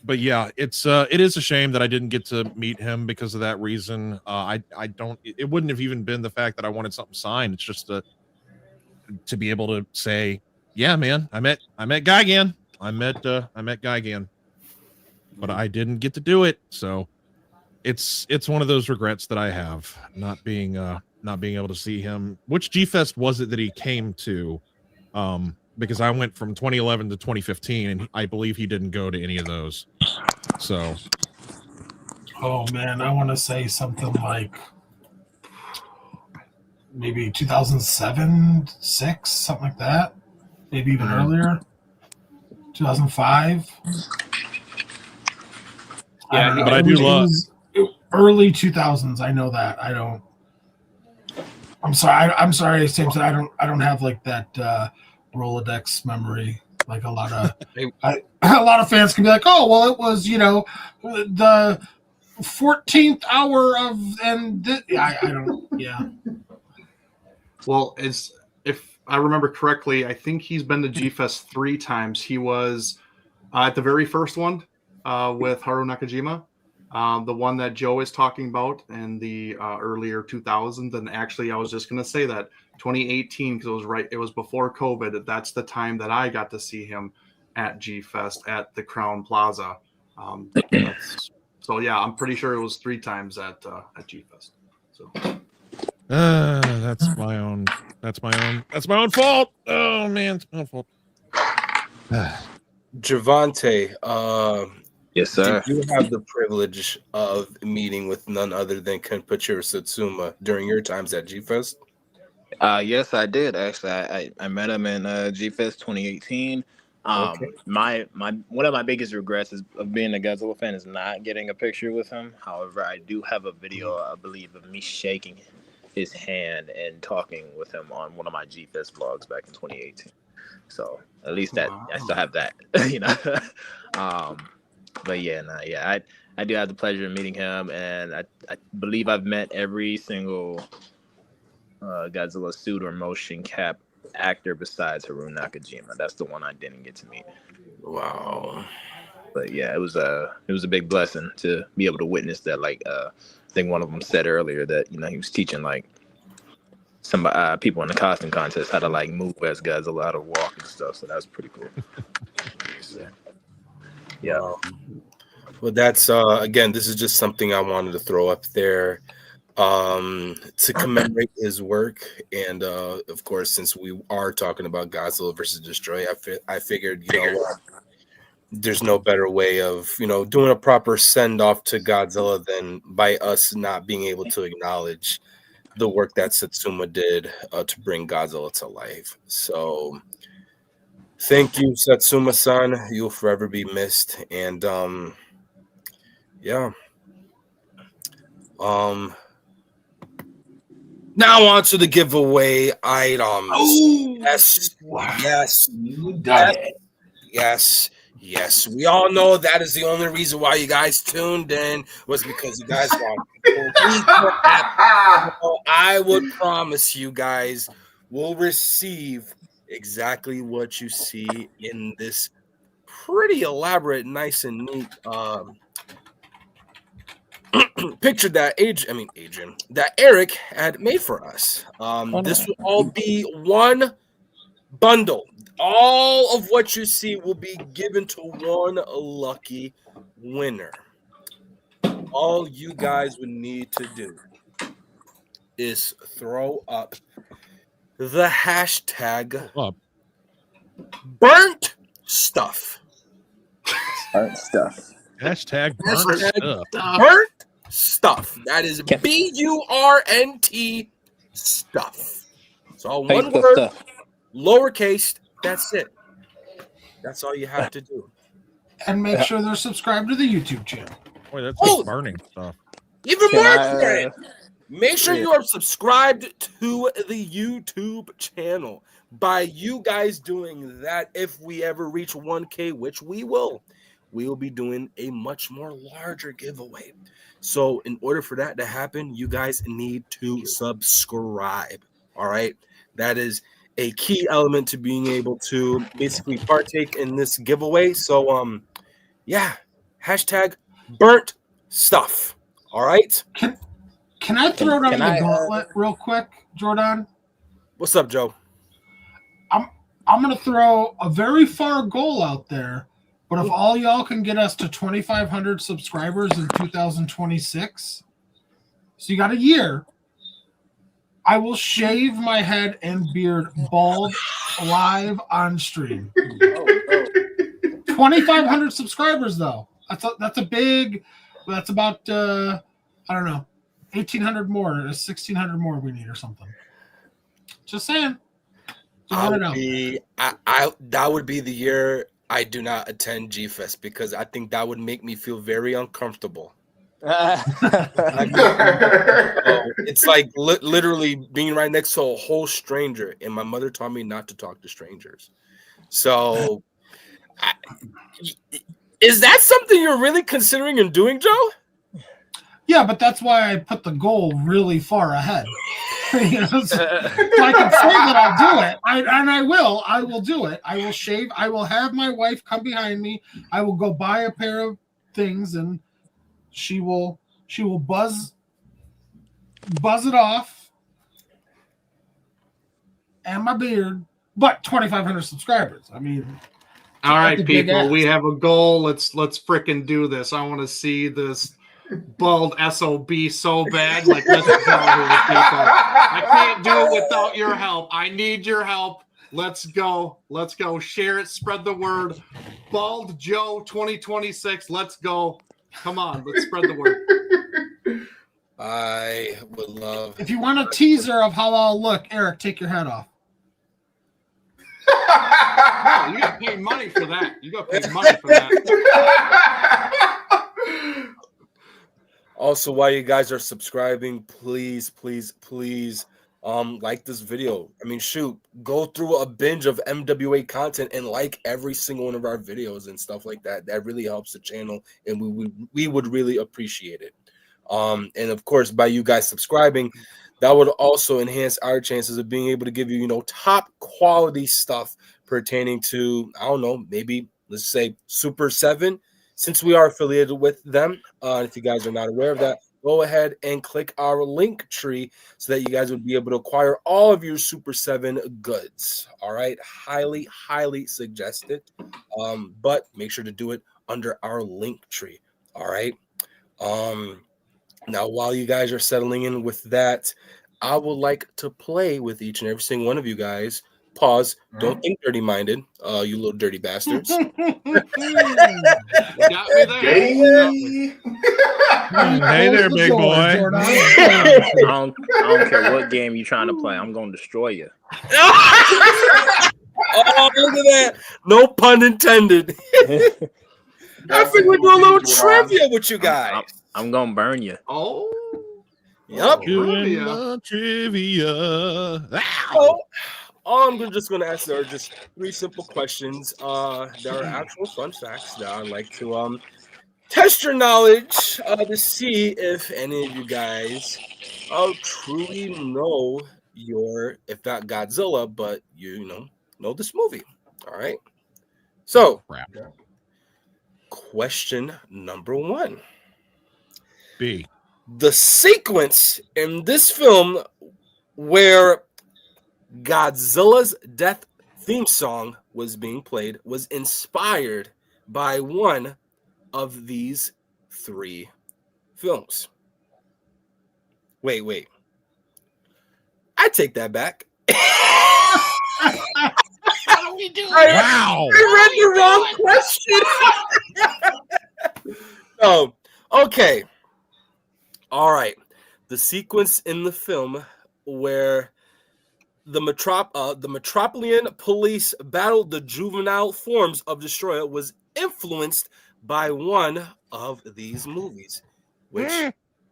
But yeah, it is a shame that I didn't get to meet him because of that reason. It wouldn't have even been the fact that I wanted something signed. It's just to be able to say, yeah, man, I met Gigan. I met Gigan, but I didn't get to do it. So it's one of those regrets that I have, not being able to see him. Which G-Fest was it that he came to? Because I went from 2011 to 2015, and I believe he didn't go to any of those. So, oh man, I want to say something like maybe 2007, 6, something like that. Maybe even earlier, 2005. Yeah, but I do love early 2000s. I know that. I don't. I'm sorry, Samson. I don't have like that Rolodex memory. Like a lot of a lot of fans can be like, oh well, it was the 14th hour of I don't. Yeah. Well, if I remember correctly, I think he's been to G-Fest 3 times. He was at the very first one with Haru Nakajima, the one that Joe is talking about in the earlier 2000s. And actually, I was just going to say that 2018, because it was before COVID. That's the time that I got to see him at G-Fest at the Crown Plaza. So yeah, I'm pretty sure it was 3 times at G-Fest. So. That's my own fault. Oh man, it's my own fault. Javante, yes, sir. Did you have the privilege of meeting with none other than Kenpachiro Satsuma during your times at G-Fest? Yes, I did actually. I met him in G-Fest 2018. Okay. My one of my biggest regrets of being a Godzilla fan is not getting a picture with him. However, I do have a video, I believe, of me shaking his hand and talking with him on one of my G-Fest vlogs back in 2018. So at least that I still have that, But yeah, I do have the pleasure of meeting him, and I believe I've met every single Godzilla suit or motion cap actor besides Haru Nakajima. That's the one I didn't get to meet. Wow. But yeah, it was a big blessing to be able to witness that. Like I think one of them said earlier that he was teaching like some people in the costume contest how to like move as Godzilla, how to walk and stuff. So that was pretty cool. Yeah. Well, that's again, this is just something I wanted to throw up there to commemorate his work. And of course, since we are talking about Godzilla versus Destroyah, I figured, there's no better way of, doing a proper send off to Godzilla than by us not being able to acknowledge the work that Satsuma did to bring Godzilla to life. So thank you, Satsuma-san. You'll forever be missed. And yeah. Now on to the giveaway items. Oh, yes. you done it. Yes. Yes, we all know that is the only reason why you guys tuned in was because you guys want. I would promise you guys will receive exactly what you see in this pretty elaborate, nice and neat picture that Adrian, that Eric had made for us. This will all be one bundle. All of what you see will be given to one lucky winner. All you guys would need to do is throw up the hashtag burnt stuff. Burnt stuff. Hashtag burnt stuff. Burnt stuff. That is BURNT stuff. It's all one word, lowercase. That's it. That's all you have to do. And make sure they're subscribed to the YouTube channel. Boy, that's like burning stuff. Even more important. Make sure you are subscribed to the YouTube channel. By you guys doing that, if we ever reach 1K, which we will be doing a much more larger giveaway. So in order for that to happen, you guys need to subscribe. All right. That is a key element to being able to basically partake in this giveaway. So, yeah, hashtag burnt stuff. All right. Can I throw down the gauntlet real quick, Jordan? What's up, Joe? I'm going to throw a very far goal out there, but if all y'all can get us to 2,500 subscribers in 2026, so you got a year, I will shave my head and beard bald live on stream. 2,500 subscribers, though. That's about, I don't know, 1,800 more, 1,600 more we need or something. Just saying. That would be the year I do not attend G-Fest because I think that would make me feel very uncomfortable. It's like literally being right next to a whole stranger, and my mother taught me not to talk to strangers. So, is that something you're really considering and doing, Joe? Yeah, but that's why I put the goal really far ahead. So I can say that I'll do it, I will do it. I will shave. I will have my wife come behind me. I will go buy a pair of things, and she will buzz it off, and my beard. But 2,500 subscribers. I mean, all right, people, we have a goal. Let's fricking do this. I want to see this bald SOB so bad. Like, let's go here, people. I can't do it without your help. I need your help. Let's go. Let's go. Share it. Spread the word. Bald Joe 2026. Let's go. Come on. Let's spread the word. I would love. If you want a teaser of how I'll look, Eric, take your head off. No, you got to pay money for that. You got to pay money for that. Also, while you guys are subscribing, please like this video. I mean, shoot, go through a binge of MWA content and like every single one of our videos and stuff like that. That really helps the channel, and we would really appreciate it. And of course, by you guys subscribing, that would also enhance our chances of being able to give you, top quality stuff pertaining to, I don't know, maybe let's say Super 7. Since we are affiliated with them, if you guys are not aware of that, go ahead and click our link tree so that you guys would be able to acquire all of your Super 7 goods. All right. Highly, highly suggest it. But make sure to do it under our link tree. All right. Now, while you guys are settling in with that, I would like to play with each and every single one of you guys. Pause. Don't think dirty-minded, you little dirty bastards. You got me there. Hey there, big boy. I don't care what game you're trying to play. I'm going to destroy you. Oh, look at that. No pun intended. I think we're doing a little trivia with you guys. I'm going to burn you. Oh. Yep. Doing trivia. Oh, All I'm just going to ask are just 3 simple questions. There are actual fun facts that I'd like to test your knowledge to see if any of you guys truly know if not Godzilla, but you know this movie. All right. So, question number 1. B. The sequence in this film where Godzilla's death theme song was being played was inspired by one of these 3 films. Wait. I take that back. What are we doing? Wow. I read the wrong question. Oh, okay. All right. The sequence in the film where the Metropolitan police battled the juvenile forms of Destroyer was influenced by one of these movies. Which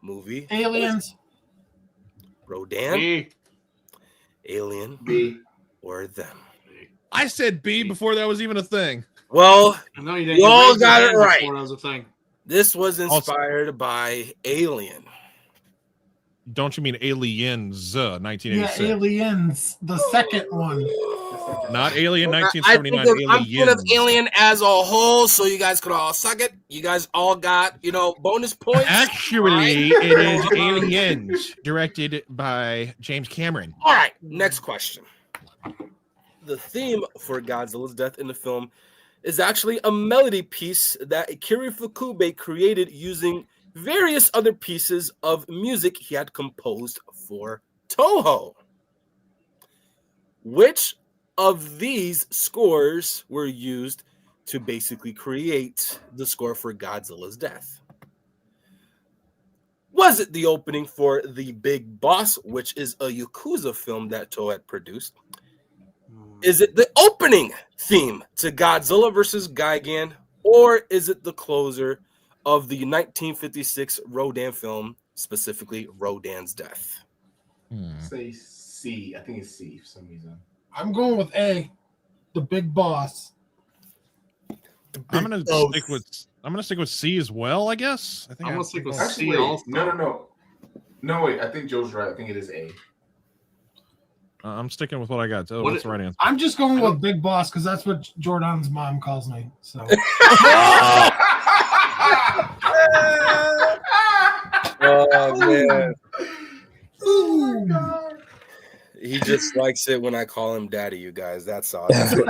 movie? Aliens. Rodan, B. Alien, B. or them? I said B before that was even a thing. Well, No, you didn't. you all raised your got it hand right. before that was a thing. This was inspired by Alien. Don't you mean Aliens, 1986? Yeah, Aliens, the second one. Not Alien I'm 1979. thinking of Alien as a whole, so you guys could all suck it. You guys all got, bonus points. Actually, it is Aliens, directed by James Cameron. All right, next question. The theme for Godzilla's death in the film is actually a melody piece that Akira Fukube created using various other pieces of music he had composed for Toho. Which of these scores were used to basically create the score for Godzilla's death? Was it the opening for The Big Boss, which is a Yakuza film that Toho had produced? Is it the opening theme to Godzilla vs. Gigan, or is it the closer of the 1956 Rodan film, specifically Rodan's death? Say C. I think it's C for some reason. I'm going with A, the Big Boss. I'm gonna stick with C as well. I guess. I think I'm gonna stick with Actually, C. wait. Also. No, wait. I think Joe's right. I think it is A. I'm sticking with what I got. So What what's the right answer? I'm just going with Big Boss because that's what Jordan's mom calls me. So Oh man, Oh my God. he just likes it when I call him daddy, you guys. That's all. That's what-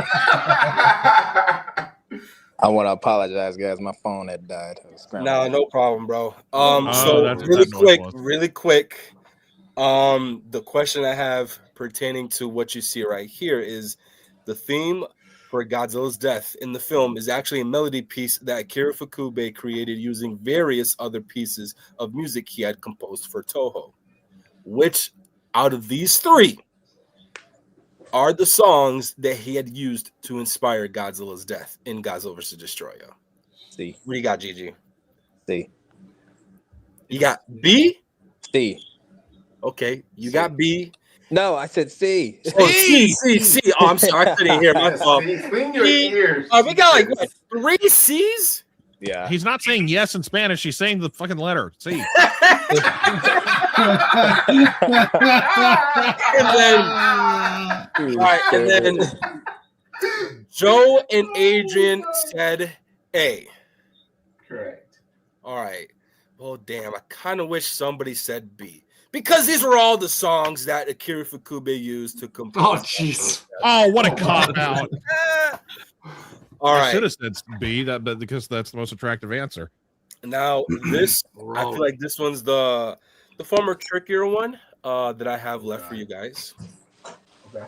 I want to apologize, guys. My phone had died. I was scrambling. No problem, bro. that's So what really that noise was. really quick. The question I have pertaining to what you see right here is the theme for Godzilla's death in the film is actually a melody piece that Akira Fukube created using various other pieces of music he had composed for Toho. Which out of these 3 are the songs that he had used to inspire Godzilla's death in Godzilla vs. Destroyer? C. What do you got, Gigi? C. You got B? C. Okay, you got B. No, I said C. Oh, C. Oh, I'm sorry. I couldn't hear my fault. Clean your ears. We got like what, 3 C's? Yeah. He's not saying yes in Spanish. He's saying the fucking letter C. And then, all right, and then Joe and Adrian said A. Correct. All right. Well, damn, I kind of wish somebody said B. Because these were all the songs that Akira Fukube used to compose. Oh, jeez. Oh, what a cop out! All I right. should have said B. But because that's the most attractive answer. Now this, I feel like this one's the former trickier one that I have left for you guys. Okay.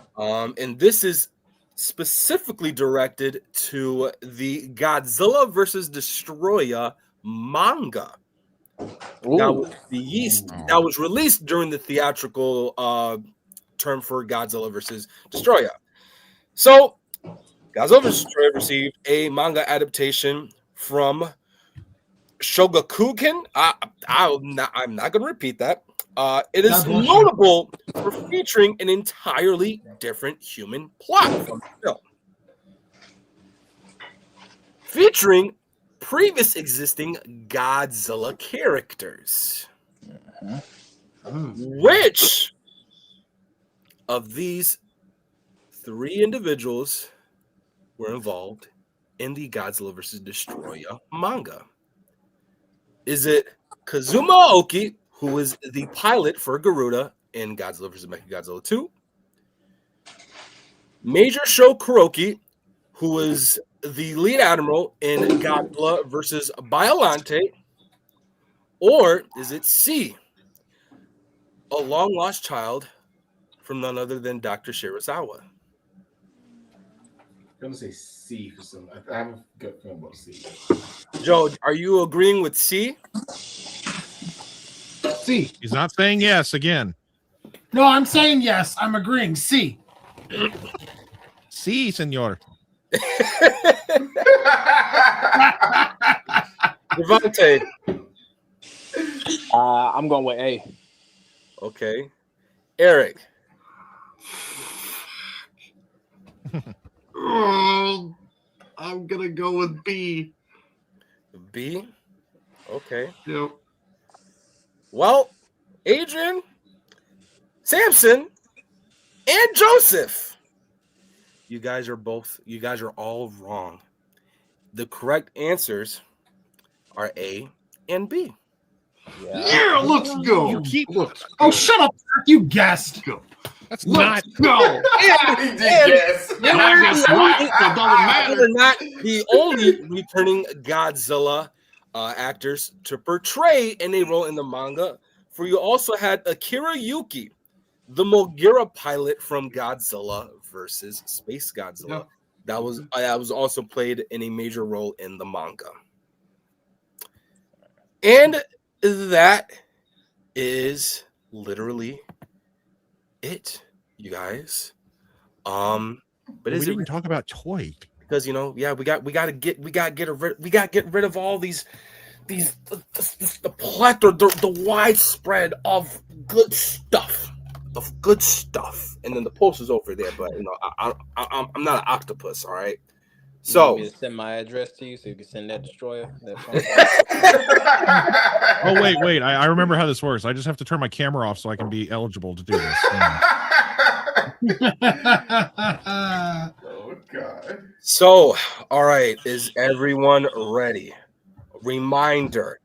And this is specifically directed to the Godzilla vs. Destroyer manga. That was released during the theatrical term for Godzilla vs. Destroyer. So, Godzilla vs. Destroyer received a manga adaptation from Shogakukan. I'm not going to repeat that. It is God bless you. notable for featuring an entirely different human plot from the film, featuring previous existing Godzilla characters. Which of these three individuals were involved in the Godzilla vs. Destroyer manga? Is it Kazuma Aoki, who is the pilot for Garuda in Godzilla vs. Mechagodzilla 2? Major Sho Kuroki, who is the lead admiral in Godzilla vs. Biollante? Or is it C, a long lost child from none other than Dr. Shirasawa? I'm gonna say C for some. I have a good feeling about C. Joe, are you agreeing with C? C. He's not saying yes again. No, I'm saying yes. I'm agreeing. C. Si, senor. Devontae. I'm going with A. Okay. Eric. Oh, I'm gonna go with B. B? Okay. Yep. Well, Adrian, Samson, and Joseph, you guys are all wrong. The correct answers are A and B. Yeah, let's go. You keep. Oh, shut up, you guessed. Go. That's Let's not. go. He did guess. And I guess what? It doesn't matter. They're not the only returning Godzilla actors to portray any role in the manga. For you also had Akira Yuki, the Mogira pilot from Godzilla versus Space Godzilla. That was also played in a major role in the manga. And that is literally it, you guys. But We is it didn't talk about toy. because we got to get rid of all the plethora, the widespread of good stuff, and then the post is over there. But I'm not an octopus, all right. So You want me to send my address to you so you can send that destroyer. Oh, wait. I remember how this works. I just have to turn my camera off so I can be eligible to do this. Oh God. So, all right, is everyone ready? Reminder,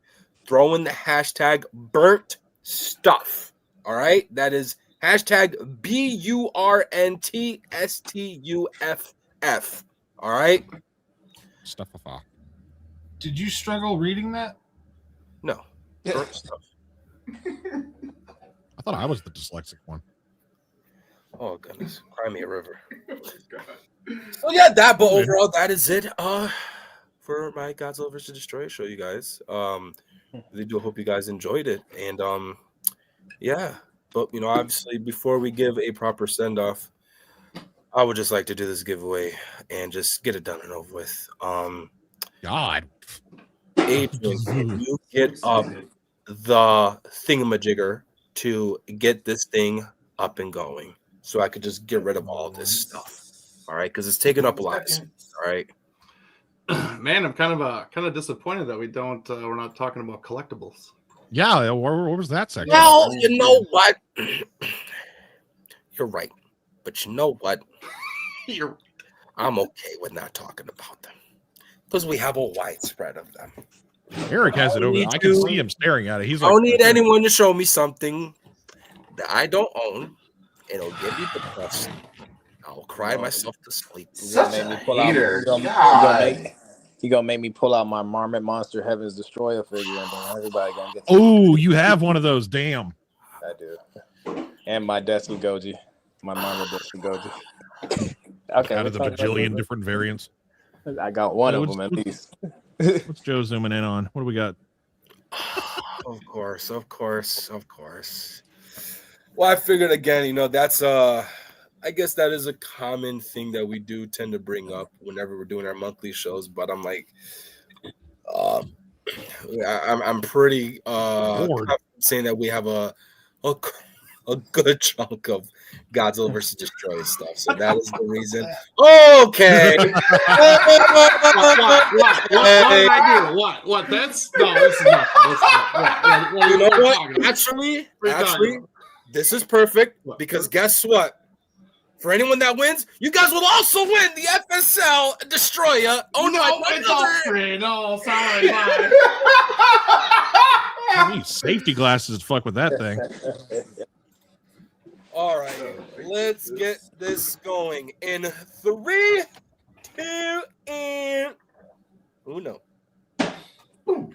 throw in the hashtag burnt stuff. All right, that is hashtag BURNTSTUFF. All right. Stuff. Did you struggle reading that? No. Burnt stuff. I thought I was the dyslexic one. Oh goodness, cry me a river. So yeah, but overall, that is it. For my Godzilla vs. Destroyer show, you guys. Really do hope you guys enjoyed it, and yeah. But obviously, before we give a proper send off, I would just like to do this giveaway and just get it done and over with. God, Adrian, can you get up the thingamajigger to get this thing up and going, so I could just get rid of all this stuff? All right, because it's taking up a lot of space. All right. Man, I'm kind of disappointed that we're not talking about collectibles. Yeah, where was that section? Well, you know what? You're right, but you know what? I'm okay with not talking about them because we have a widespread of them. Eric has it over. I can see him staring at it. He's I like, don't need anyone to show me something that I don't own. It'll get me depressed. I'll cry myself to sleep. Such a hater. He gonna make me pull out my Marmot Monster Heaven's Destroyer figure, and then everybody gonna get. Oh, you have one of those. Damn. I do. And my Desu Goji, my Marmot Desu Goji. Okay. Out of the bajillion different variants. I got one of them at least. What's Joe zooming in on? What do we got? Of course. Well, I figured again, that's I guess that is a common thing that we do tend to bring up whenever we're doing our monthly shows. But I'm like, I'm pretty confident saying that we have a good chunk of Godzilla versus Destroyer stuff. So that is the reason. Okay. What did I do? What? This is nothing. What you know what? Actually, this is perfect because guess what? For anyone that wins, you guys will also win the FSL Destroyer. Oh no, it's all free. No, sorry, bye. I need safety glasses to fuck with that thing. All right, let's get this going in 3, 2, and uno. Oh,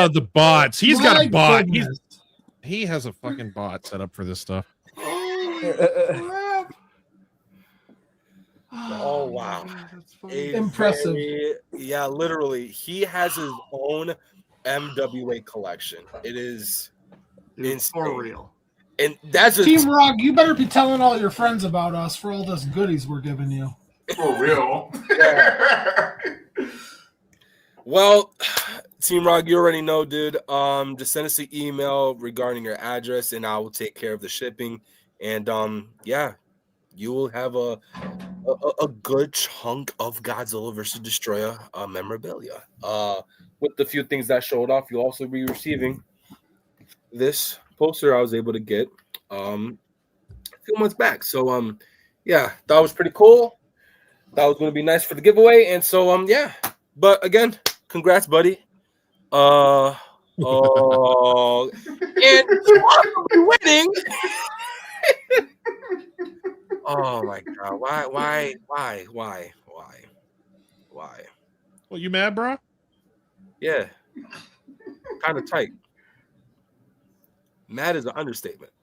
the bots. He's got a My bot. goodness. He has a fucking bot set up for this stuff. Oh wow. Impressive. Yeah, literally. He has his own MWA collection. It is insane. For real. And that's Team Rock, you better be telling all your friends about us for all this goodies we're giving you. For real. Well, Team Rock, you already know, dude. Just send us an email regarding your address, and I will take care of the shipping. And yeah, you will have a good chunk of Godzilla versus Destroyer memorabilia. With the few things that showed off, you'll also be receiving this poster I was able to get a few months back. So yeah, that was pretty cool. That was going to be nice for the giveaway, and so yeah. But again, congrats, buddy. And winning. Oh my god! Why? Well, you mad, bro? Yeah, kind of tight. Mad is an understatement.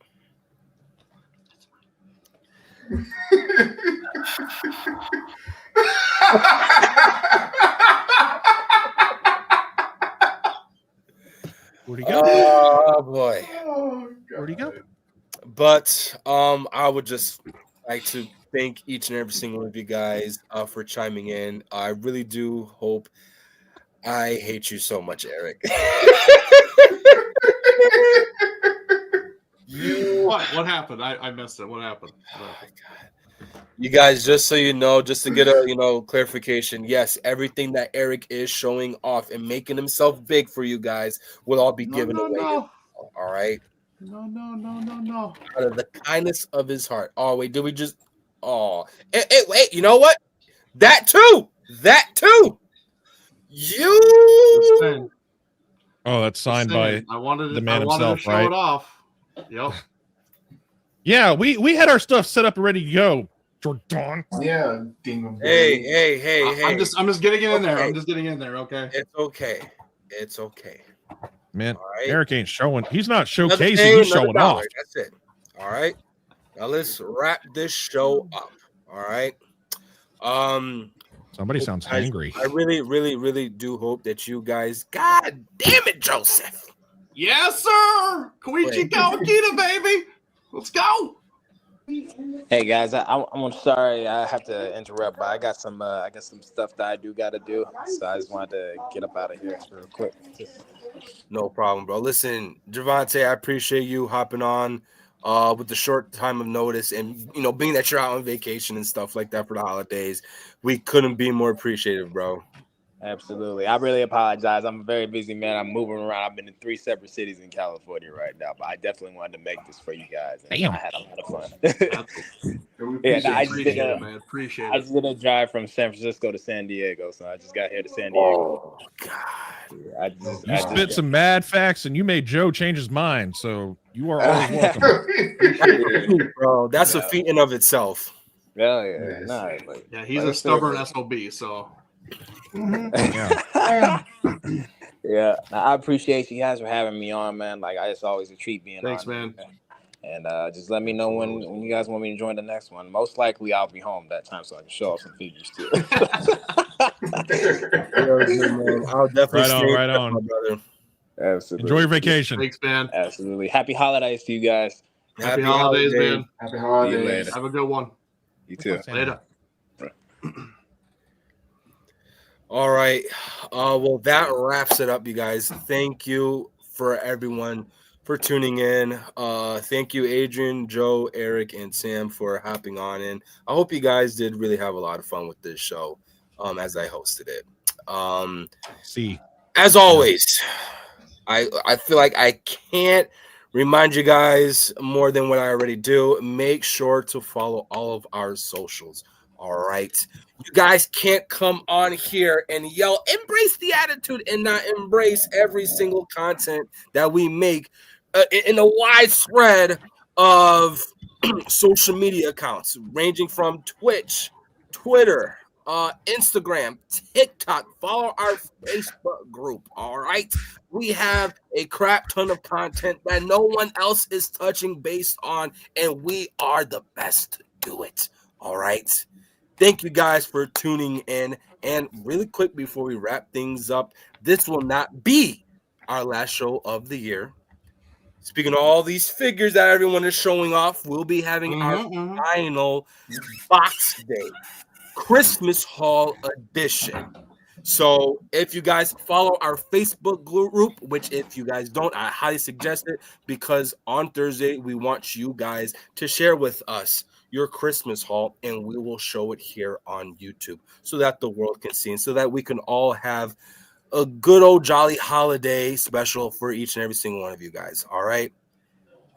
Where'd he go? Oh boy. Where'd he go? But I would just like to thank each and every single one of you guys for chiming in. I really do hope. I hate you so much, Eric. What happened? I missed it. What happened? Oh my god. You guys, just so you know, just to get a clarification, yes, everything that Eric is showing off and making himself big for you guys will all be given away. No. All right. No. Out of the kindness of his heart. Oh, wait, did we just wait, you know what? That too. You Oh, that's signed by the man himself, to show right? it off. Yep. Yeah, we had our stuff set up and ready to go. Jordan. Yeah, Demon Boy. Hey. I'm just getting in there. Okay. I'm just getting in there. Okay. It's okay. Man, right. Eric ain't showing. He's not Another showcasing. thing, He's another showing dollar. off. That's it. All right. Now let's wrap this show up. All right. Somebody sounds angry. I really do hope that you guys. God damn it, Joseph. Yes, sir. Koichi Kawakita, baby. Let's go. Hey guys, I'm sorry I have to interrupt, but I got some stuff that I do got to do, so I just wanted to get up out of here real quick. No problem, bro. Listen, Javante, I appreciate you hopping on with the short time of notice, and being that you're out on vacation and stuff like that for the holidays, we couldn't be more appreciative, bro. Absolutely. I really apologize. I'm a very busy man. I'm moving around. I'm in 3 separate cities in California right now, but I definitely wanted to make this for you guys. Damn. I had a lot of fun. I just did a drive from San Francisco to San Diego, so I just got here to San Diego. Oh, God. You spit some mad facts, and you made Joe change his mind, so you are always welcome. Bro, that's a feat in of itself. Hell yeah. Yeah, he's a stubborn SOB, so... Yeah, I appreciate you guys for having me on, man. Like, it's always a treat being Thanks, on. man. And just let me know when you guys want me to join the next one. Most likely, I'll be home that time, so I can show off some figures too. I'll definitely right on. my brother. Absolutely. Enjoy your vacation. Thanks, man. Absolutely. Happy holidays to you guys. Happy holidays, man. Happy See you holidays. later. Have a good one. You too. Later. All right. Well, that wraps it up, you guys. Thank you for everyone for tuning in. Thank you, Adrian, Joe, Eric, and Sam for hopping on in. I hope you guys did really have a lot of fun with this show as I hosted it. As always, I feel like I can't remind you guys more than what I already do. Make sure to follow all of our socials. All right. You guys can't come on here and yell, embrace the attitude, and not embrace every single content that we make in a widespread of social media accounts, ranging from Twitch, Twitter, Instagram, TikTok. Follow our Facebook group. All right. We have a crap ton of content that no one else is touching based on, and we are the best to do it. All right. Thank you guys for tuning in. And really quick before we wrap things up, this will not be our last show of the year. Speaking of all these figures that everyone is showing off, we'll be having our final Box Day Christmas Haul edition. So if you guys follow our Facebook group, which if you guys don't, I highly suggest it, because on Thursday, we want you guys to share with us your Christmas haul, and we will show it here on YouTube so that the world can see and so that we can all have a good old jolly holiday special for each and every single one of you guys. All right.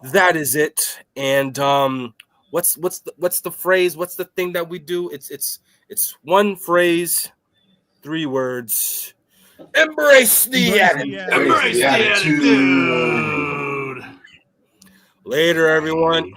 That is it. And what's the phrase? What's the thing that we do? It's one phrase, 3 words. Embrace the attitude. Embrace the attitude. Later, everyone.